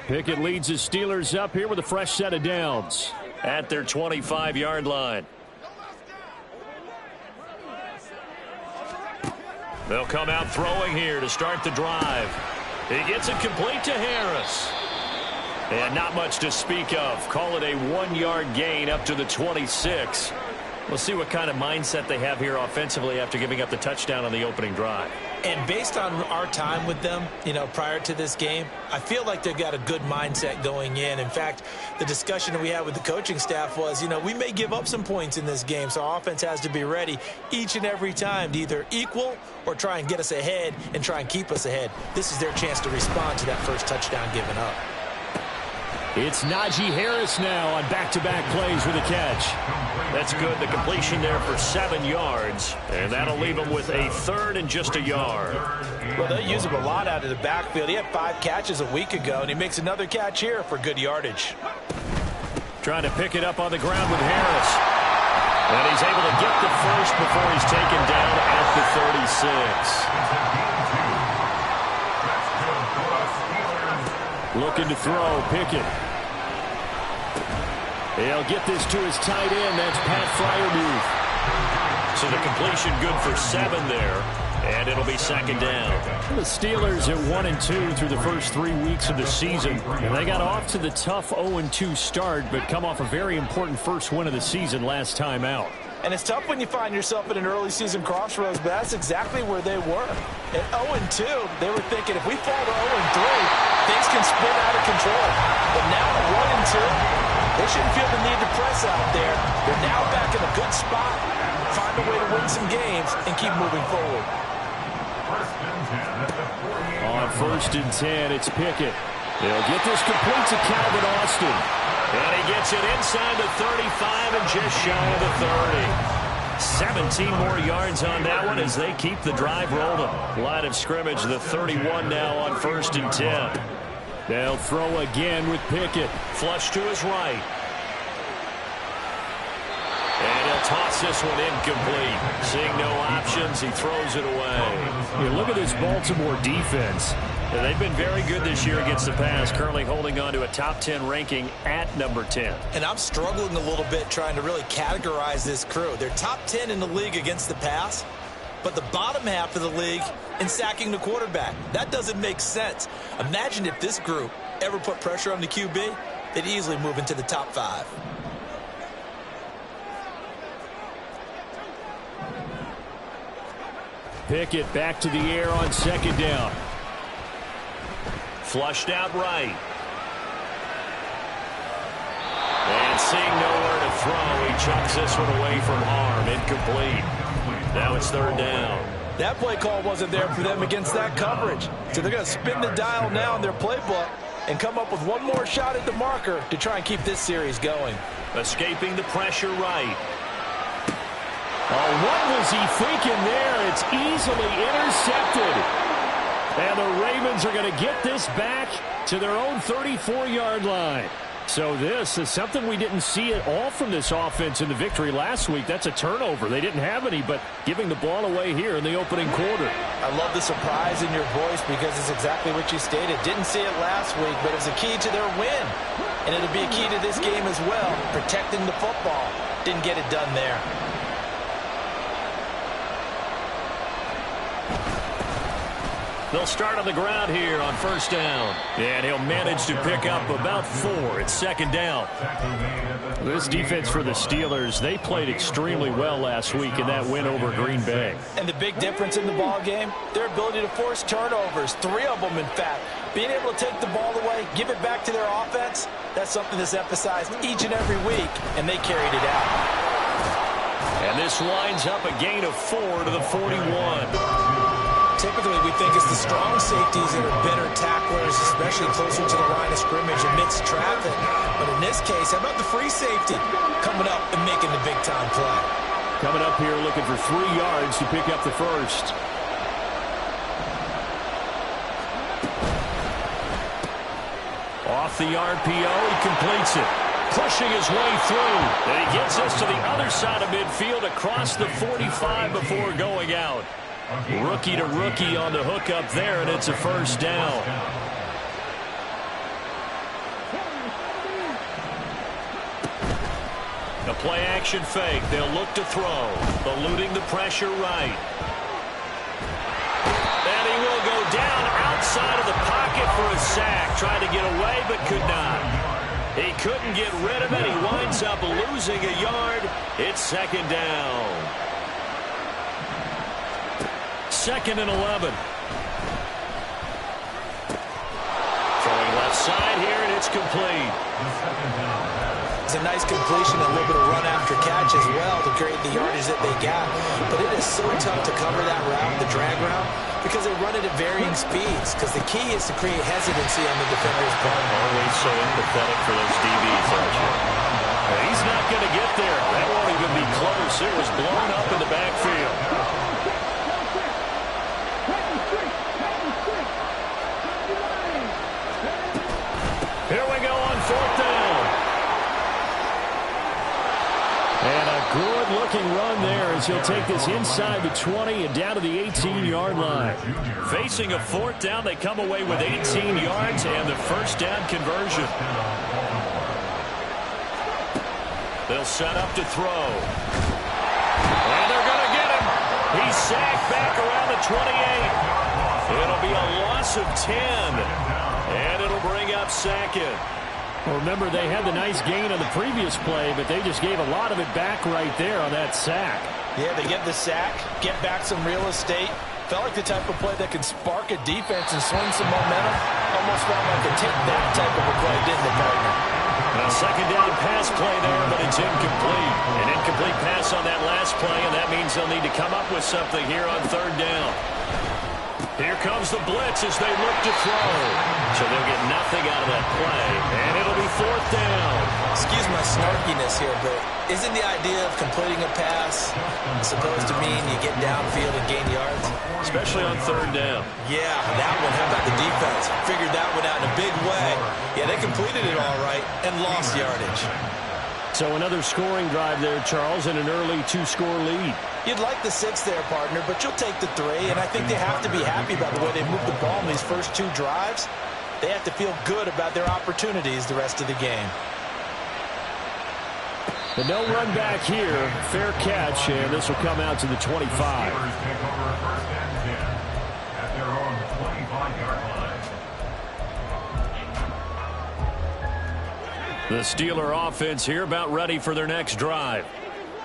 Pickett leads the Steelers up here with a fresh set of downs at their 25-yard line. They'll come out throwing here to start the drive. He gets it complete to Harris. And not much to speak of. Call it a 1-yard gain up to the 26. We'll see what kind of mindset they have here offensively after giving up the touchdown on the opening drive. And based on our time with them, prior to this game, I feel like they've got a good mindset going in. In fact, the discussion that we had with the coaching staff was, we may give up some points in this game, so our offense has to be ready each and every time to either equal or try and get us ahead and try and keep us ahead. This is their chance to respond to that first touchdown given up. It's Najee Harris now on back-to-back plays with a catch. That's good. The completion there for 7 yards. And that'll leave him with a 3rd and just a yard. Well, they use him a lot out of the backfield. He had 5 catches a week ago, and he makes another catch here for good yardage. Trying to pick it up on the ground with Harris. And he's able to get the first before he's taken down at the 36. Looking to throw, Pickett. He'll get this to his tight end. That's Pat Freiermuth. So the completion good for 7 there. And it'll be 2nd down. The Steelers at 1-2 through the first 3 weeks of the season. And they got off to the tough 0-2 start, but come off a very important first win of the season last time out. And it's tough when you find yourself at an early season crossroads, but that's exactly where they were. At 0-2, they were thinking if we fall to 0-3, things can spin out of control. But now at 1-2, they shouldn't feel the need to press out there. They're now back in a good spot, find a way to win some games, and keep moving forward. On 1st and 10, it's Pickett. They'll get this complete to Calvin Austin. And he gets it inside the 35 and just shy of the 30. 17 more yards on that one as they keep the drive rolling. Line of scrimmage, the 31 now on 1st and 10. They'll throw again with Pickett. Flush to his right. And he'll They'll toss this one incomplete. Seeing no options, he throws it away. Yeah, look at this Baltimore defense. Yeah, they've been very good this year against the pass, currently holding on to a top 10 ranking at number 10. And I'm struggling a little bit trying to really categorize this crew. They're top 10 in the league against the pass, but the bottom half of the league in sacking the quarterback. That doesn't make sense. Imagine if this group ever put pressure on the QB, they'd easily move into the top 5. Pickett back to the air on second down. Flushed out right. And seeing nowhere to throw, he chucks this one away from harm. Incomplete. Now it's third down. That play call wasn't there for them against that coverage. So they're going to spin the dial now in their playbook and come up with one more shot at the marker to try and keep this series going. Escaping the pressure right. Oh, what was he thinking there? It's easily intercepted. And the Ravens are going to get this back to their own 34-yard line. So this is something we didn't see at all from this offense in the victory last week. That's a turnover. They didn't have any, but giving the ball away here in the opening quarter. I love the surprise in your voice because it's exactly what you stated. Didn't see it last week, but it's a key to their win. And it'll be a key to this game as well, protecting the football. Didn't get it done there. They'll start on the ground here on first down. And he'll manage to pick up about 4. It's second down. This defense for the Steelers, they played extremely well last week in that win over Green Bay. And the big difference in the ball game, their ability to force turnovers, 3 of them in fact. Being able to take the ball away, give it back to their offense, that's something that's emphasized each and every week, and they carried it out. And this lines up a gain of 4 to the 41. Typically, we think it's the strong safeties that are better tacklers, especially closer to the line of scrimmage amidst traffic. But in this case, how about the free safety coming up and making the big-time play? Coming up here looking for 3 yards to pick up the first. Off the RPO, he completes it. Pushing his way through. And he gets us to the other side of midfield across the 45 before going out. Rookie to rookie on the hook up there, and it's a first down. A play action fake. They'll look to throw. Eluding the pressure right. And he will go down outside of the pocket for a sack. Tried to get away but could not. He couldn't get rid of it. He winds up losing a yard. It's second down. Second and 11. Throwing left side here, and it's complete. It's a nice completion, a little bit of run after catch as well to create the yardage that they got. But it is so tough to cover that route, the drag route, because they run it at varying speeds. Because the key is to create hesitancy on the defender's part. Always so empathetic for those DBs, aren't you? He's not going to get there. That won't even be close. It was blown up in the backfield. Here we go on fourth down. And a good-looking run there as he'll take this inside the 20 and down to the 18-yard line. Facing a fourth down, they come away with 18 yards and the first down conversion. They'll set up to throw. And they're going to get him. He's sacked back around the 28. It'll be a loss of 10. And it'll bring up second. Well, remember, they had the nice gain on the previous play, but they just gave a lot of it back right there on that sack. Yeah, they get the sack, get back some real estate. Felt like the type of play that can spark a defense and swing some momentum. Almost felt like a take-back type of a play, didn't it, partner? A second down pass play there, but it's incomplete. An incomplete pass on that last play, and that means they'll need to come up with something here on third down. Here comes the blitz as they look to throw. So they'll get nothing out of that play, and it'll be fourth down. Excuse my snarkiness here, but isn't the idea of completing a pass supposed to mean you get downfield and gain yards? Especially on third down. Yeah, that one. How about the defense? Figured that one out in a big way. Yeah, they completed it all right and lost yardage. So another scoring drive there, Charles, and an early two-score lead. You'd like the 6 there, partner, but you'll take the 3, and I think they have to be happy about the way they moved the ball in these first 2 drives. They have to feel good about their opportunities the rest of the game. But no run back here. Fair catch, and this will come out to the 25. Steelers take over first and 10 at their own 25-yard line. The Steeler offense here about ready for their next drive.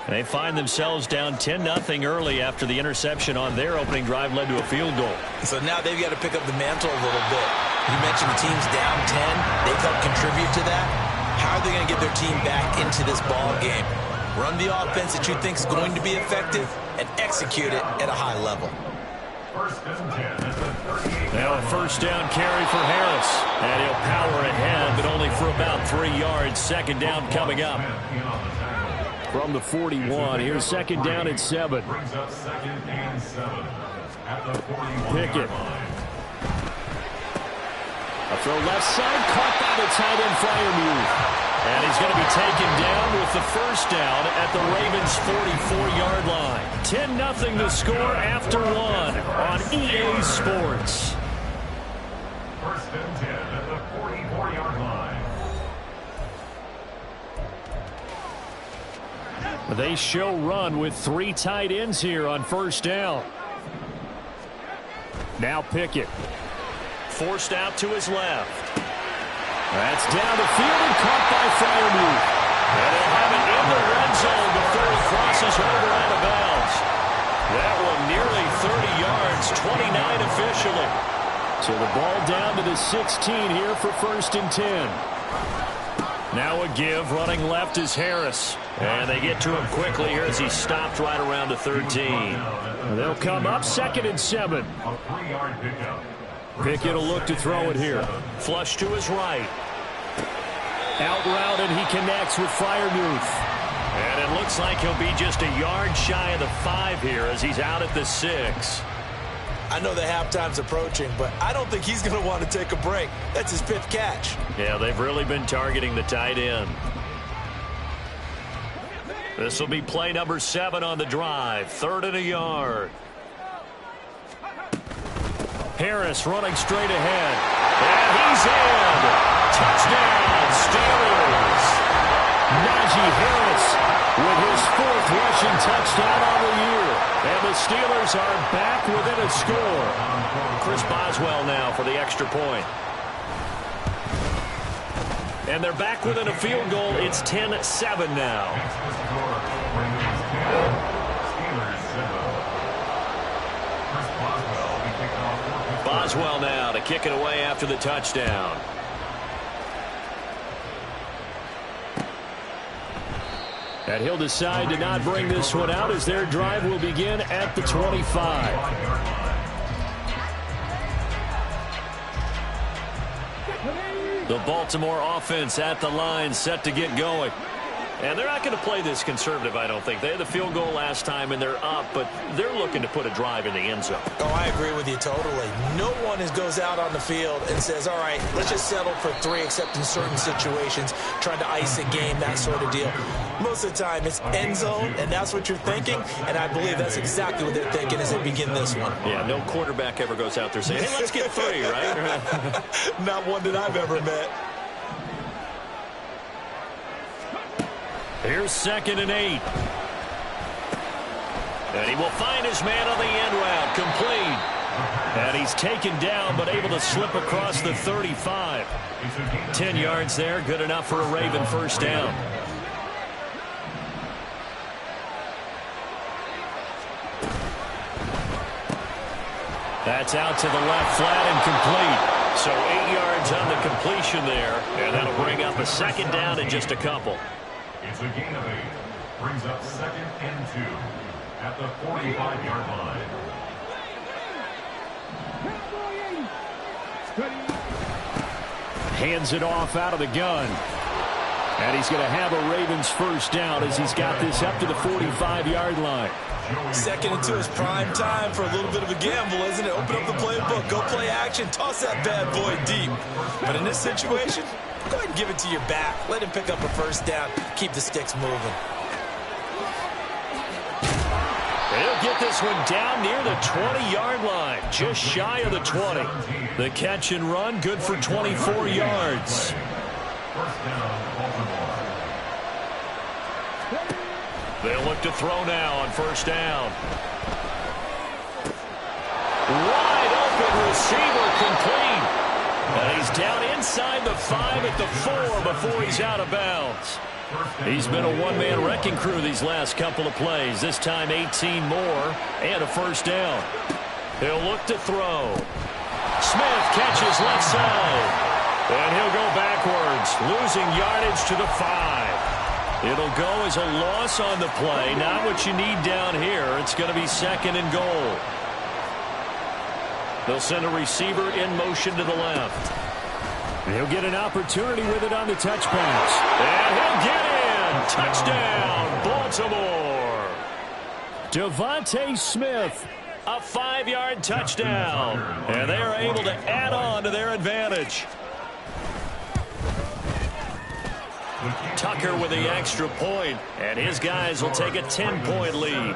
They find themselves down 10-0 early after the interception on their opening drive led to a field goal. So now they've got to pick up the mantle a little bit. You mentioned the team's down 10. They've helped contribute to that. How are they going to get their team back into this ball game? Run the offense that you think is going to be effective and execute it at a high level. First and 10 at the 38. Now a first down carry for Harris. And he'll power ahead, but only for about 3 yards. Second down coming up. From the 41, here's second down at 7. Brings up second and 7 at the 41. Pickett. A throw left side, caught by the tight end Freiermuth. And he's going to be taken down with the first down at the Ravens' 44-yard line. 10-0 the score after 1 on EA Sports. First and 10 at the 44-yard line. They show run with 3 tight ends here on first down. Now Pickett. Forced out to his left. That's down the field and caught by Freiermuth. And they'll have it in the red zone before he crosses over out of bounds. That one nearly 30 yards, 29 officially. So the ball down to the 16 here for first and 10. Now a give, running left is Harris. And they get to him quickly here as he stopped right around the 13. They'll come up second and 7. A 3-yard pickup. Pickett will look to throw it here. Flush to his right. Out route, and he connects with Freiermuth. And it looks like he'll be just a yard shy of the 5 here as he's out at the 6. I know the halftime's approaching, but I don't think he's going to want to take a break. That's his 5th catch. Yeah, they've really been targeting the tight end. This will be play number 7 on the drive. 3rd and a yard. Harris running straight ahead. And he's in. Touchdown, Steelers. Najee Harris with his 4th rushing touchdown on the year. And the Steelers are back within a score. Chris Boswell now for the extra point. And they're back within a field goal. It's 10-7 now. Boswell now to kick it away after the touchdown. And he'll decide to not bring this one out as their drive will begin at the 25. The Baltimore offense at the line, set to get going. And they're not going to play this conservative, I don't think. They had the field goal last time, and they're up, but they're looking to put a drive in the end zone. Oh, I agree with you totally. No one goes out on the field and says, all right, let's just settle for 3, except in certain situations, trying to ice a game, that sort of deal. Most of the time, it's end zone, and that's what you're thinking, and I believe that's exactly what they're thinking as they begin this one. Yeah, no quarterback ever goes out there saying, hey, let's get 3, right? Not one that I've ever met. Here's 2nd and 8. And he will find his man on the end route, complete. And he's taken down, but able to slip across the 35. 10 yards there, good enough for a Raven first down. That's out to the left, flat and complete. So 8 yards on the completion there, and that'll bring up a second down in just a couple. It's a gain of 8. Brings up 2nd and 2 at the 45-yard line. Hands it off out of the gun. And he's going to have a Ravens first down as he's got this up to the 45-yard line. 2nd and 2 is prime time for a little bit of a gamble, isn't it? Open up the playbook, go play action, toss that bad boy deep. But in this situation, Go ahead and give it to your back. Let him pick up a first down. Keep the sticks moving. He'll get this one down near the 20-yard line, just shy of the 20. The catch and run, good for 24 yards. First down, Baltimore. They'll look to throw now on first down. Wide open receiver complete. And he's down inside the 5 at the 4 before he's out of bounds. He's been a one-man wrecking crew these last couple of plays. This time 18 more and a first down. He'll look to throw. Smith catches left side. And he'll go backwards, losing yardage to the 5. It'll go as a loss on the play. Not what you need down here. It's going to be second and goal. They'll send a receiver in motion to the left. He'll get an opportunity with it on the touch pass. And he'll get in. Touchdown, Baltimore. Devontae Smith, a 5-yard touchdown. And they are able to add on to their advantage. Tucker with the extra point, and his guys will take a 10-point lead.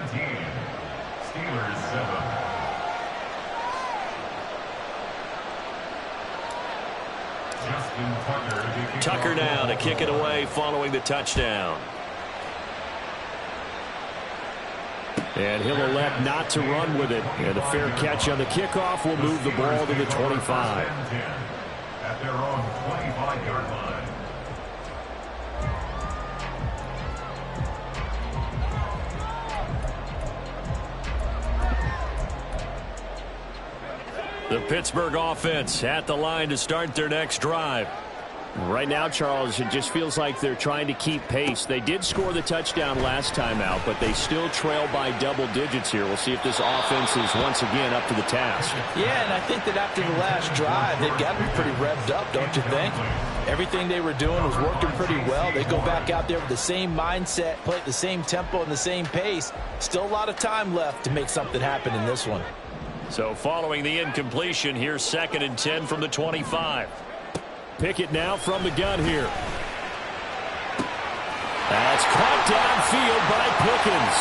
Steelers 7. Tucker now to kick it away following the touchdown. And he'll elect not to run with it. And a fair catch on the kickoff will move the ball to the 25. At their own 25-yard line. The Pittsburgh offense at the line to start their next drive. Right now, Charles, it just feels like they're trying to keep pace. They did score the touchdown last time out, but they still trail by double digits here. We'll see if this offense is once again up to the task. Yeah, and I think that after the last drive, they've got to be pretty revved up, don't you think? Everything they were doing was working pretty well. They go back out there with the same mindset, play at the same tempo and the same pace. Still a lot of time left to make something happen in this one. So following the incompletion, here's second and 10 from the 25. Pickett now from the gun here. That's caught downfield by Pickens.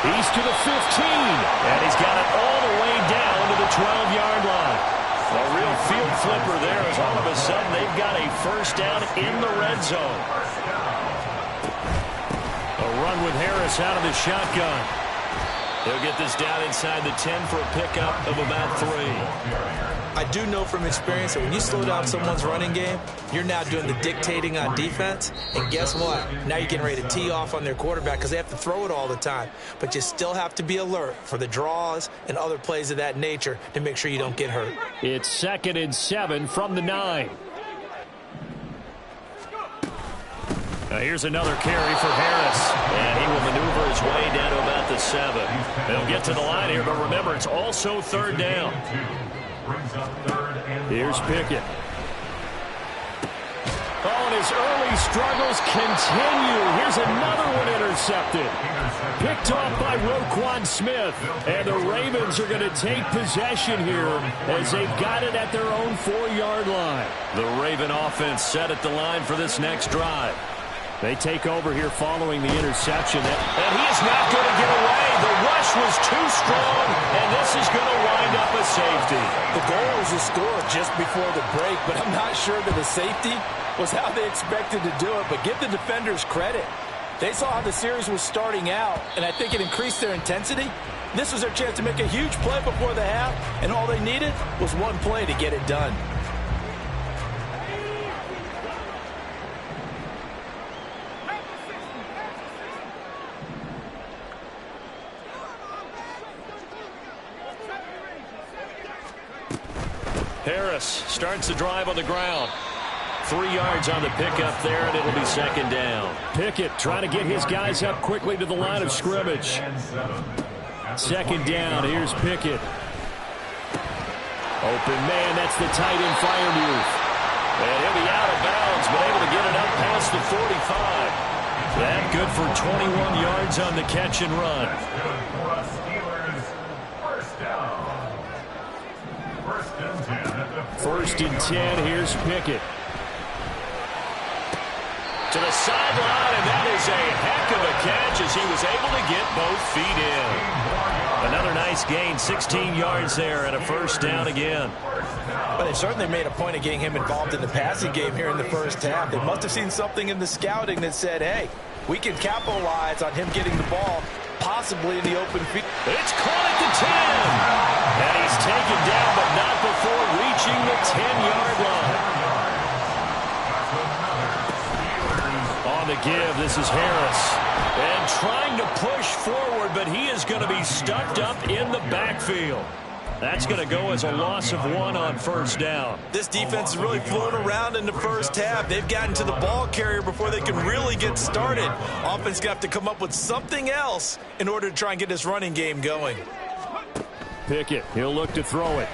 He's to the 15, and he's got it all the way down to the 12-yard line. A real field flipper there as all of a sudden they've got a first down in the red zone. A run with Harris out of the shotgun. He'll get this down inside the 10 for a pickup of about 3. I do know from experience that when you slow down someone's running game, you're now doing the dictating on defense. And guess what? Now you're getting ready to tee off on their quarterback because they have to throw it all the time. But you still have to be alert for the draws and other plays of that nature to make sure you don't get hurt. It's second and 7 from the 9. Now here's another carry for Harris, and he will maneuver his way down to about the 7. They'll get to the line here, but remember, it's also third down. Here's Pickett. Oh, and his early struggles continue. Here's another one intercepted. Picked off by Roquan Smith, and the Ravens are going to take possession here as they've got it at their own 4-yard line. The Raven offense set at the line for this next drive. They take over here following the interception. And he is not going to get away. The rush was too strong, and this is going to wind up a safety. The goal was to score just before the break, but I'm not sure that the safety was how they expected to do it. But give the defenders credit. They saw how the series was starting out, and I think it increased their intensity. This was their chance to make a huge play before the half, and all they needed was one play to get it done. Harris starts the drive on the ground. 3 yards on the pickup there, and it'll be second down. Pickett trying to get his guys up quickly to the line of scrimmage. Second down, here's Pickett. Open man, that's the tight end fire move. And he'll be out of bounds, but able to get it up past the 45. That good for 21 yards on the catch and run. 1st and 10. Here's Pickett. To the sideline, and that is a heck of a catch as he was able to get both feet in. Another nice gain, 16 yards there and a 1st down again. But they certainly made a point of getting him involved in the passing game here in the 1st half. They must have seen something in the scouting that said, hey, we can capitalize on him getting the ball, possibly in the open field. It's caught at the 10. And he's taken down, but not before reaching the 10-yard line. On the give, this is Harris. And trying to push forward, but he is going to be stuffed up in the backfield. That's going to go as a loss of 1 on 1st down. This defense is really flown around in the 1st half. They've gotten to the ball carrier before they can really get started. Offense got to come up with something else in order to try and get this running game going. Pickett, he'll look to throw it.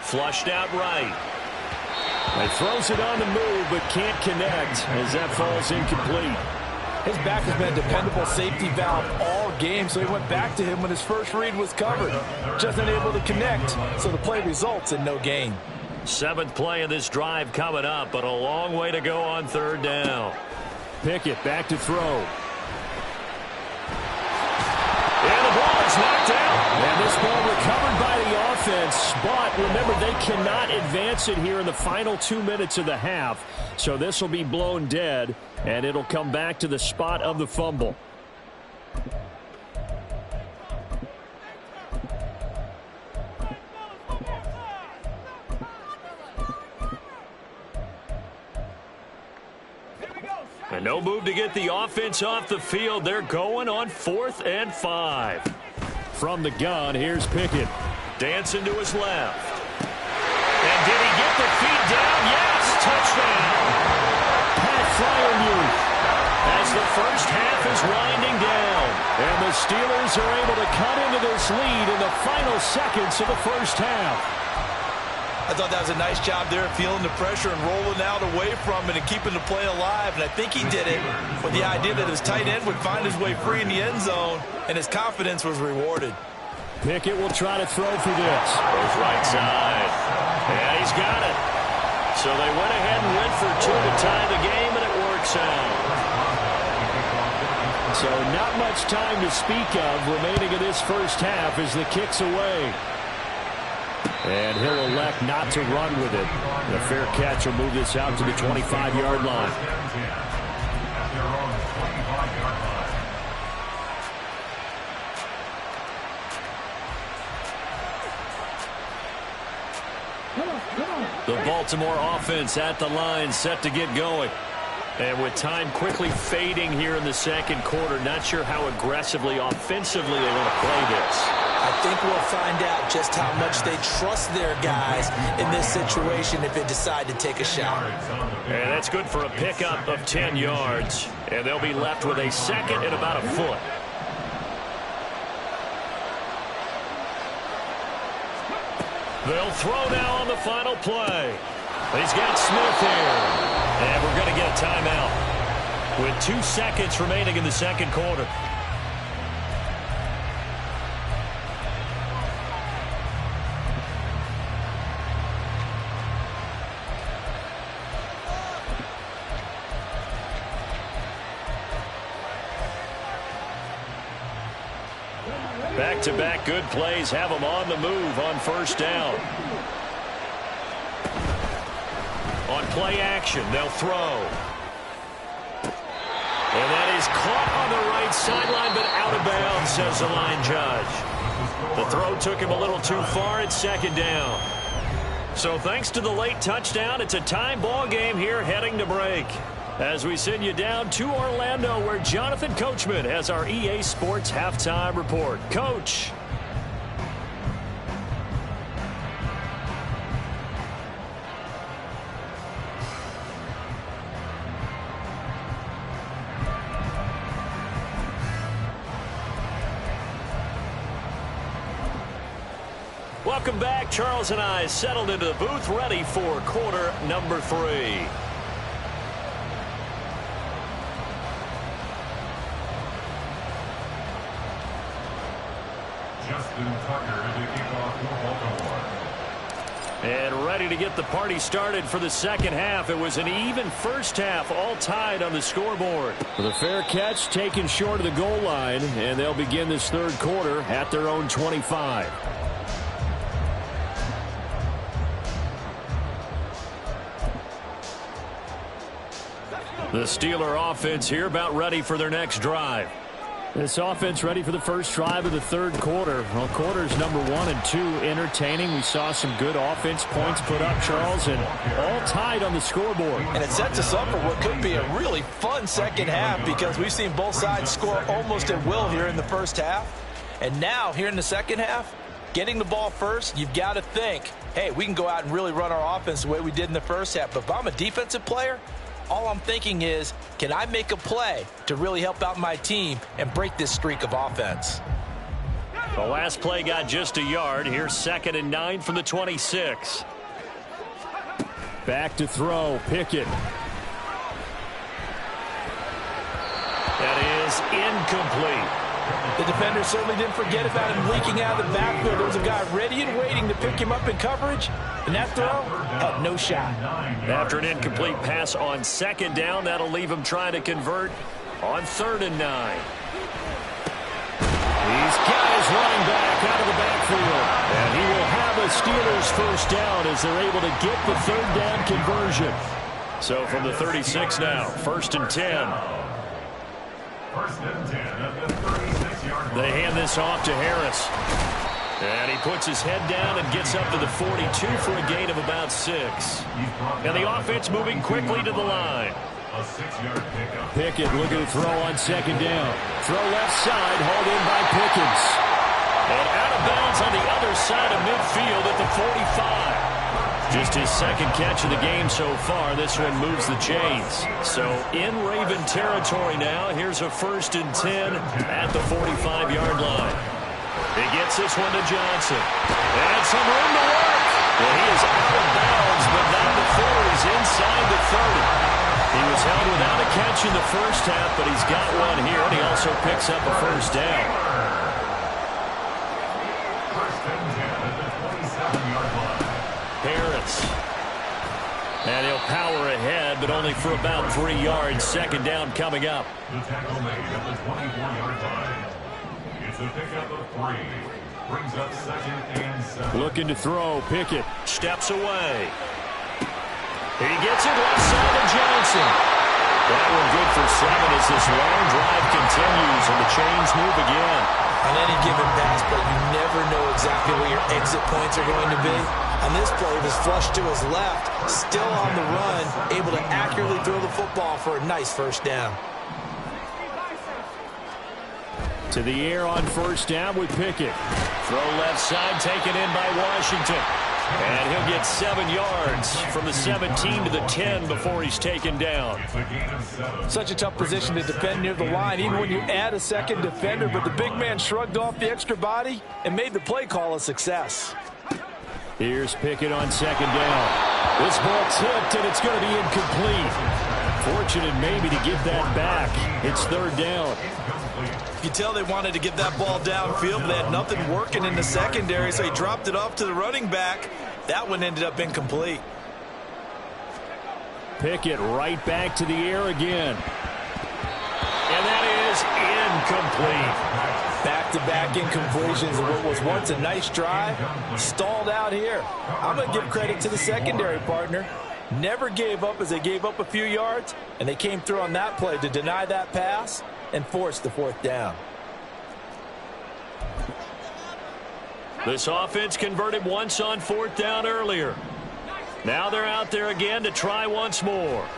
Flushed out right. He throws it on the move, but can't connect as that falls incomplete. His back has been a dependable safety valve all game, so he went back to him when his first read was covered. Just unable to connect, so the play results in no gain. 7th play of this drive coming up, but a long way to go on 3rd down. Pickett back to throw. And the ball is knocked out. And this ball recovered by the offense, but remember, they cannot advance it here in the final 2 minutes of the half. So this will be blown dead, and it'll come back to the spot of the fumble. And no move to get the offense off the field. They're going on 4th and 5. From the gun, here's Pickett. Dancing to his left. And did he get the feet down? Yes, touchdown. Pat Fryermuth. As the 1st half is winding down. And the Steelers are able to cut into this lead in the final seconds of the 1st half. I thought that was a nice job there, feeling the pressure and rolling out away from it and keeping the play alive. And I think he did it with the idea that his tight end would find his way free in the end zone, and his confidence was rewarded. Pickett will try to throw for this. Goes right side. Yeah, he's got it. So they went ahead and went for 2 to tie the game, and it works out. So not much time to speak of remaining in this 1st half as the kick's away. And he'll elect not to run with it. The fair catch will move this out to the 25-yard line. The Baltimore offense at the line, set to get going. And with time quickly fading here in the 2nd quarter, not sure how aggressively, offensively they want to play this. I think we'll find out just how much they trust their guys in this situation if they decide to take a shot. And that's good for a pickup of 10 yards. And they'll be left with a 2nd and about a foot. They'll throw now on the final play. He's got Smith here. And we're going to get a timeout with 2 seconds remaining in the 2nd quarter. Back-to-back good plays have them on the move on 1st down. On play action, they'll throw. And that is caught on the right sideline, but out of bounds, says the line judge. The throw took him a little too far. It's 2nd down. So thanks to the late touchdown, it's a tie ball game here heading to break. As we send you down to Orlando, where Jonathan Coachman has our EA Sports Halftime Report. Coach. Welcome back. Charles and I settled into the booth, ready for quarter number 3. ready to get the party started for the second half. It was an even first half, all tied on the scoreboard. With a fair catch taken short of the goal line, and they'll begin this third quarter at their own 25. The Steeler offense here about ready for their next drive. This offense ready for the first drive of the third quarter. Well, quarters number 1 and 2 entertaining. We saw some good offense points put up, Charles, and all tied on the scoreboard. And it sets us up for what could be a really fun second half because we've seen both sides score almost at will here in the first half. And now, here in the second half, getting the ball first, you've got to think, hey, we can go out and really run our offense the way we did in the first half. But if I'm a defensive player, all I'm thinking is, can I make a play to really help out my team and break this streak of offense? The last play got just a yard. Here's 2nd and 9 from the 26. Back to throw. Pickett. That is incomplete. The defender certainly didn't forget about him leaking out of the backfield. There was a guy ready and waiting to pick him up in coverage, and that throw had no shot. After an incomplete pass on 2nd down, that'll leave him trying to convert on 3rd and 9. He's got his running back out of the backfield, and he will have a Steelers first down as they're able to get the 3rd down conversion. So from the 36 now, 1st and 10. 1st and 10 at the 36-yard line. They hand this off to Harris. And he puts his head down and gets up to the 42 for a gain of about 6. And the offense moving quickly to the line. A 6-yard pickup. Pickett looking to throw on 2nd down. Throw left side, hauled in by Pickens. And out of bounds on the other side of midfield at the 45. Just his 2nd catch of the game so far. This one moves the chains. So in Raven territory now. Here's a 1st and 10 at the 45-yard line. He gets this one to Johnson. And some room to work. Well, he is out of bounds, but not before he's inside the 30. He was held without a catch in the first half, but he's got one here, and he also picks up a 1st down. 1st and 10 at the 27-yard line. Harris. And he'll power ahead, but only for about 3 yards. 2nd down coming up. The tackle made at the 24-yard line. It's a pickup of 3. Brings up 2nd and 7. Looking to throw. Pickett. Steps away. He gets it left side of Johnson. That one good for 7 as this long drive continues and the chains move again. On any given pass, but you never know exactly where your exit points are going to be. On this play, it was flushed to his left, still on the run, able to accurately throw the football for a nice 1st down. To the air on 1st down with Pickett. Throw left side taken in by Washington. And he'll get 7 yards from the 17 to the 10 before he's taken down. It's a gain of 7. Such a tough position to defend near the line, even when you add a 2nd defender, but the big man shrugged off the extra body and made the play call a success. Here's Pickett on 2nd down. This ball tipped, and it's going to be incomplete. Fortunate maybe to get that back. It's 3rd down. You can tell they wanted to get that ball downfield, but they had nothing working in the secondary, so he dropped it off to the running back. That one ended up incomplete. Pickett right back to the air again. And that is incomplete. Back-to-back incompletions of what was once a nice drive, stalled out here. I'm going to give credit to the secondary partner. Never gave up as they gave up a few yards, and they came through on that play to deny that pass and force the 4th down. This offense converted once on 4th down earlier. Now they're out there again to try once more.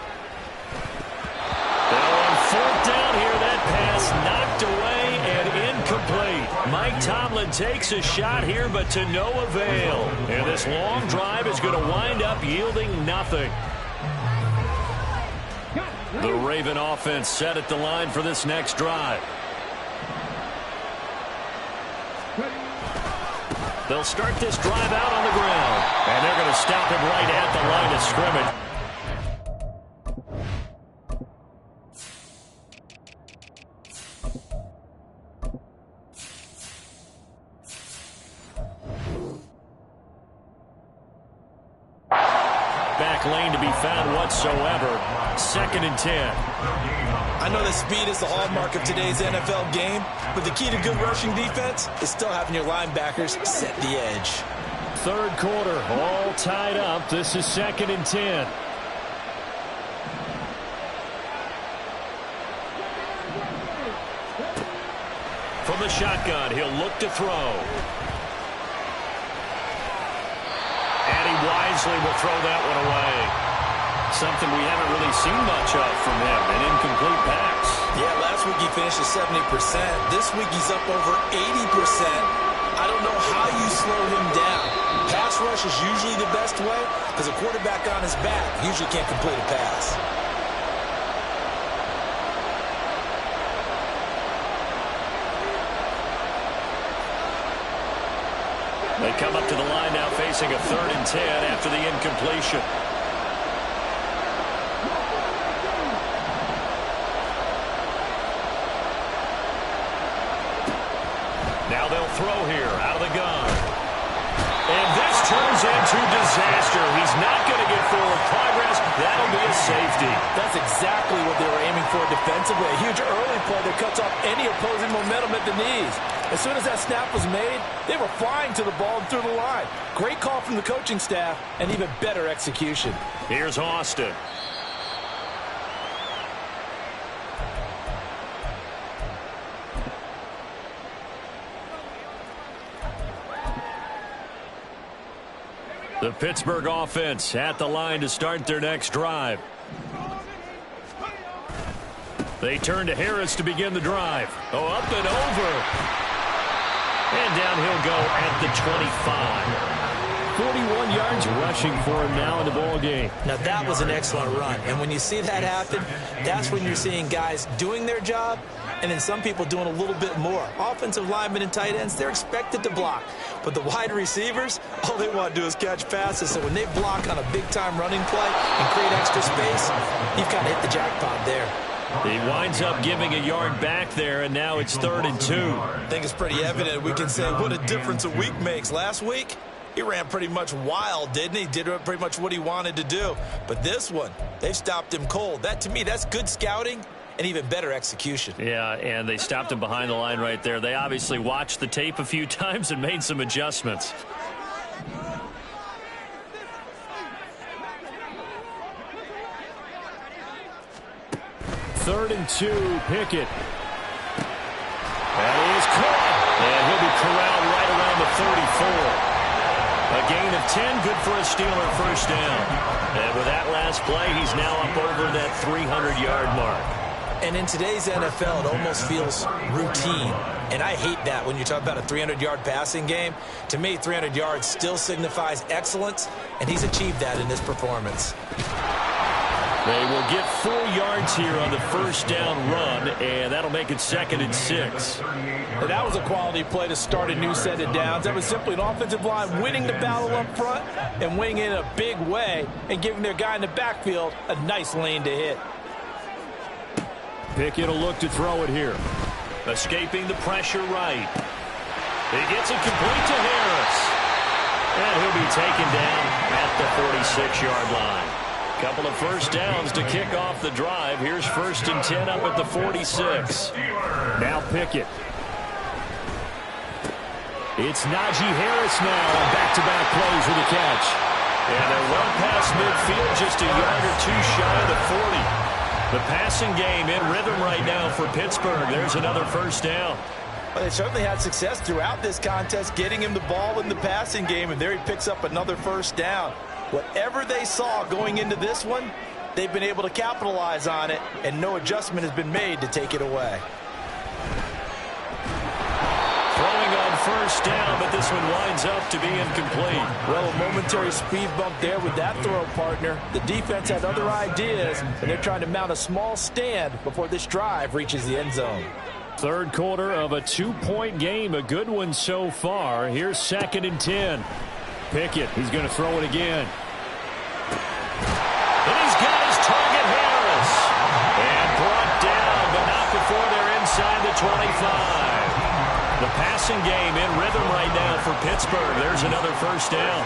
Now on 4th down here, that pass knocked away and incomplete. Mike Tomlin takes a shot here, but to no avail. And this long drive is going to wind up yielding nothing. The Raven offense set at the line for this next drive. They'll start this drive out on the ground. And they're going to stop him right at the line of scrimmage. back lane to be found whatsoever. 2nd and 10. I know that speed is the hallmark of today's NFL game, but the key to good rushing defense is still having your linebackers set the edge. 3rd quarter, all tied up. This is 2nd and 10. From the shotgun, he'll look to throw. And he wisely will throw that one away. Something we haven't really seen much of from him, an incomplete pass. Yeah, last week he finished at 70%. This week he's up over 80%. I don't know how you slow him down. Pass rush is usually the best way because a quarterback on his back usually can't complete a pass. They come up to the line now facing a 3rd and 10 after the incompletion. Now they'll throw here out of the gun. And this turns into disaster. He's not going to get forward progress. That'll be a safety. That's exactly what they were aiming for defensively. A huge early play that cuts off any opposing momentum at the knees. As soon as that snap was made, they were flying to the ball and through the line. Great call from the coaching staff and even better execution. Here's Austin. The Pittsburgh offense at the line to start their next drive. They turn to Harris to begin the drive. Oh, up and over. And down he'll go at the 25. 41 yards rushing for him now in the ball game. Now that was an excellent run. And when you see that happen, that's when you're seeing guys doing their job and then some people doing a little bit more. Offensive linemen and tight ends, they're expected to block. But the wide receivers, all they want to do is catch passes. So when they block on a big-time running play and create extra space, you've kind of hit the jackpot there. He winds up giving a yard back there, and now it's 3rd and 2. I think it's pretty evident. We can say what a difference a week makes. Last week, he ran pretty much wild, didn't he? Did pretty much what he wanted to do. But this one, they've stopped him cold. That, to me, that's good scouting and even better execution. Yeah, and they stopped him behind the line right there. They obviously watched the tape a few times and made some adjustments. Third and 2, Pickett. That is caught. And he'll be corralled right around the 34. A gain of 10, good for a Steeler first down. And with that last play, he's now up over that 300-yard mark. And in today's NFL, it almost feels routine. And I hate that when you talk about a 300-yard passing game. To me, 300 yards still signifies excellence, and he's achieved that in this performance. They will get 4 yards here on the first down run, and that'll make it 2nd and 6. And that was a quality play to start a new set of downs. That was simply an offensive line winning the battle up front and winning it in a big way and giving their guy in the backfield a nice lane to hit. Pickett will look to throw it here. Escaping the pressure right. He gets it complete to Harris. And he'll be taken down at the 46-yard line. Couple of first downs to kick off the drive. Here's 1st and 10 up at the 46. Now Pickett. It's Najee Harris now on back-to-back plays with a catch. And they're well past midfield, just a yard or two shy of the 40. The passing game in rhythm right now for Pittsburgh. There's another first down. Well, they certainly had success throughout this contest getting him the ball in the passing game, and there he picks up another first down. Whatever they saw going into this one, they've been able to capitalize on it, and no adjustment has been made to take it away. Throwing on first down, but this one winds up to be incomplete. Well, a momentary speed bump there with that throw, partner. The defense had other ideas, and they're trying to mount a small stand before this drive reaches the end zone. Third quarter of a 2-point game, a good one so far. Here's 2nd and 10. Pickett, he's going to throw it again. And he's got his target, Harris. And brought down, but not before they're inside the 25. The passing game in rhythm right now for Pittsburgh. There's another first down.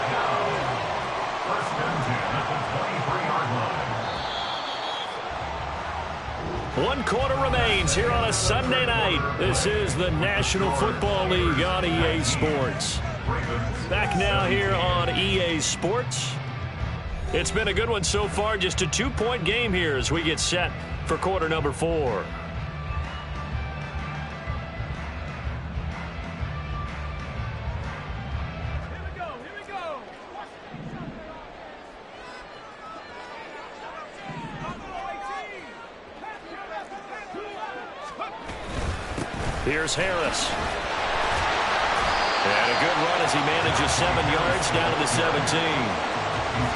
First and 10 at the 25. 1 quarter remains here on a Sunday night. This is the National Football League on EA Sports. Back now here on EA Sports. It's been a good one so far. Just a 2-point game here as we get set for quarter number 4. Here's Harris. And a good run as he manages 7 yards down to the 17.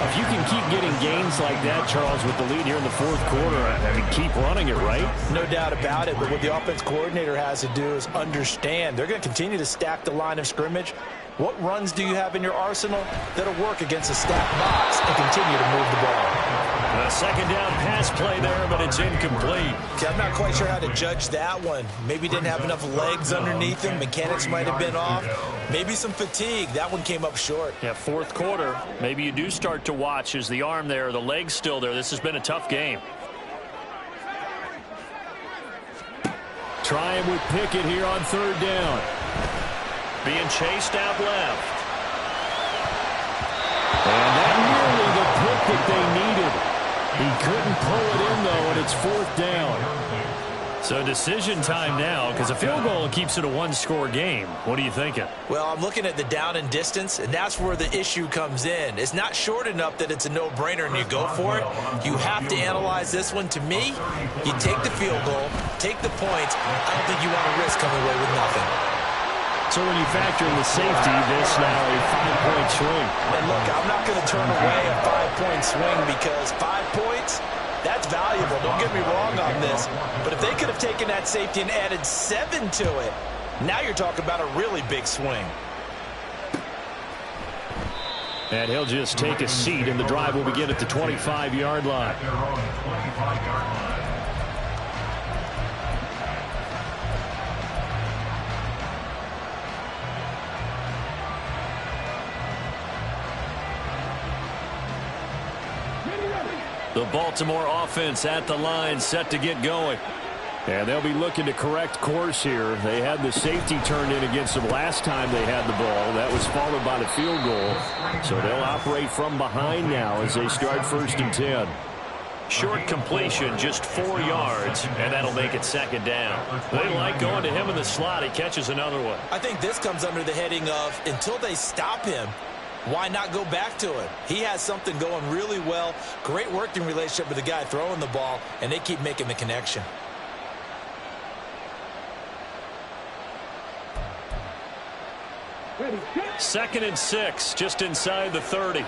If you can keep getting gains like that, Charles, with the lead here in the 4th quarter, I mean, keep running it, right? No doubt about it, but what the offense coordinator has to do is understand they're going to continue to stack the line of scrimmage. What runs do you have in your arsenal that'll work against a stacked box and continue to move the ball? A 2nd down pass play there, but it's incomplete. Okay, I'm not quite sure how to judge that one. Maybe didn't have enough legs underneath him. Mechanics might have been off. Maybe some fatigue. That one came up short. Yeah, 4th quarter. Maybe you do start to watch. Is the arm there, the leg's still there? This has been a tough game. Trying with Pickett here on 3rd down. Being chased out left. And that nearly the pick that they needed. He couldn't pull it in, though, and it's 4th down. So decision time now, because a field goal keeps it a 1-score game. What are you thinking? Well, I'm looking at the down and distance, and that's where the issue comes in. It's not short enough that it's a no-brainer and you go for it. You have to analyze this one. To me, you take the field goal, take the points. I don't think you want to risk coming away with nothing. So when you factor in the safety, this now a 5-point swing. And look, I'm not going to turn away a 5-point swing because 5 points, that's valuable. Don't get me wrong on this. But if they could have taken that safety and added 7 to it, now you're talking about a really big swing. And he'll just take a seat, and the drive will begin at the 25-yard line. The Baltimore offense at the line, set to get going. And they'll be looking to correct course here. They had the safety turned in against them last time they had the ball. That was followed by the field goal. So they'll operate from behind now as they start 1st and 10. Short completion, just 4 yards, and that'll make it 2nd down. They like going to him in the slot. He catches another one. I think this comes under the heading of until they stop him, why not go back to him? He has something going really well. Great working relationship with the guy throwing the ball, and they keep making the connection. Ready. 2nd and 6, just inside the 30.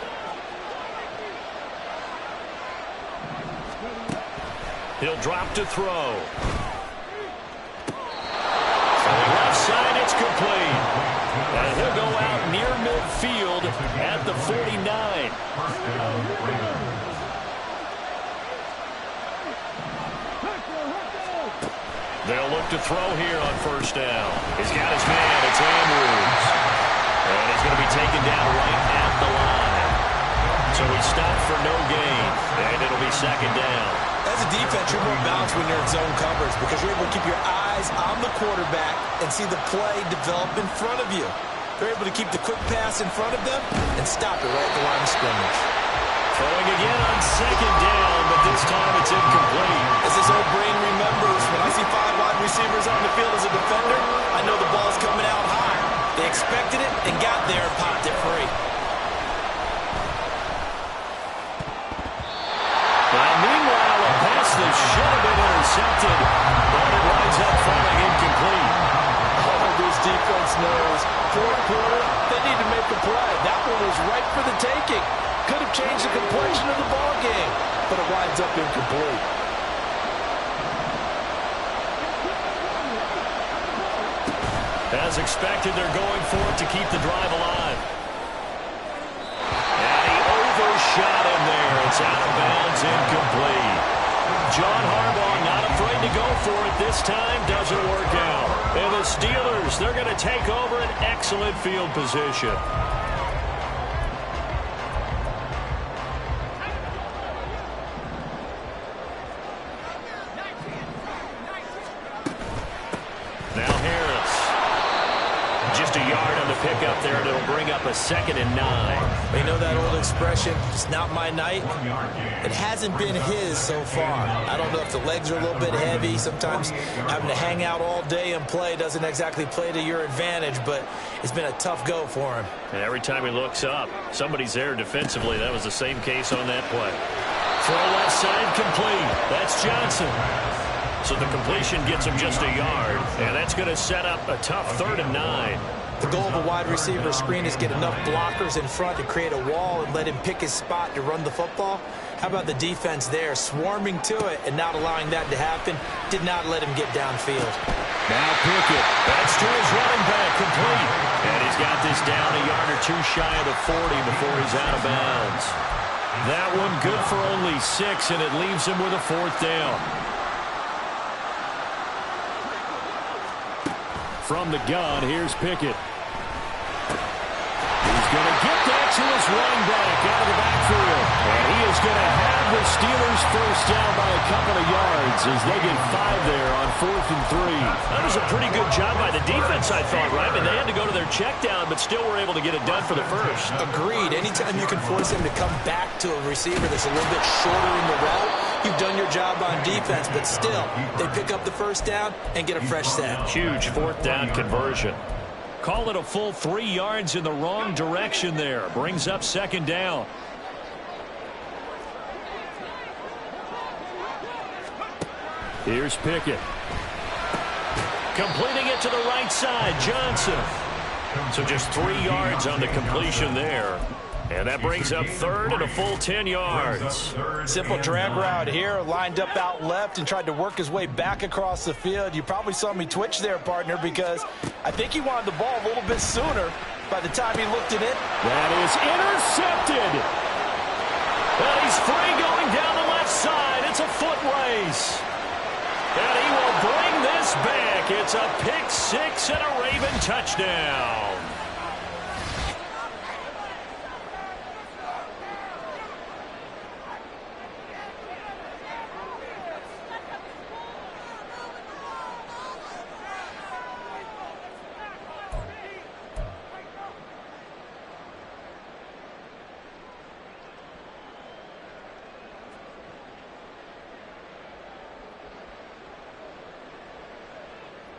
He'll drop to throw. Left side, it's complete. And he'll go out near midfield at the 49. They'll look to throw here on 1st down. He's got his man. It's Andrews. And he's going to be taken down right at the line. So he stopped for no gain. And it'll be 2nd down. As a defense, you're more balanced when you're in zone coverage because you're able to keep your eyes on the quarterback and see the play develop in front of you. They're able to keep the quick pass in front of them and stop it right at the line of scrimmage. Throwing again on 2nd down, but this time it's incomplete. As this old brain remembers, when I see 5 wide receivers on the field as a defender, I know the ball's coming out high. They expected it and got there and popped it free. Meanwhile, a pass that should have been intercepted, but it winds up falling incomplete. Oh, this defense knows. 4th quarter, they need to make a play. That one was right for the taking. Could have changed the complexion of the ball game, but it winds up incomplete. As expected, they're going for it to keep the drive alive. And he overshot him there. It's out of bounds, incomplete. John Harbaugh not afraid to go for it this time. Doesn't work out. And the Steelers, they're going to take over an excellent field position. a 2nd and 9. You know that old expression, it's not my night? It hasn't been his so far. I don't know if the legs are a little bit heavy. Sometimes having to hang out all day and play doesn't exactly play to your advantage, but it's been a tough go for him. And every time he looks up, somebody's there defensively. That was the same case on that play. Throw left side complete. That's Johnson. So the completion gets him just a yard, and that's going to set up a tough 3rd and 9. The goal of a wide receiver screen is get enough blockers in front to create a wall and let him pick his spot to run the football. How about the defense there, swarming to it and not allowing that to happen? Did not let him get downfield. Now Pickett. That's to his running back, complete. And he's got this down a yard or two shy of the 40 before he's out of bounds. That one good for only 6, and it leaves him with a 4th down. From the gun, here's Pickett. He's going to get that to his running back out of the backfield. And he is going to have the Steelers first down by a couple of yards as they get 5 there on 4th and 3. That was a pretty good job by the defense, I thought, right? I mean, they had to go to their check down, but still were able to get it done for the first. Agreed. Anytime you can force him to come back to a receiver that's a little bit shorter in the route, you've done your job on defense, but still, they pick up the first down and get a fresh set. Huge 4th down conversion. Call it a full 3 yards in the wrong direction there. Brings up 2nd down. Here's Pickett. Completing it to the right side, Johnson. So just 3 yards on the completion there. And that brings up 3rd and a full 10 yards. Simple drag route here, lined up out left and tried to work his way back across the field. You probably saw me twitch there, partner, because I think he wanted the ball a little bit sooner by the time he looked at it. That is intercepted. And he's free going down the left side. It's a foot race. And he will bring this back. It's a pick 6 and a Raven touchdown.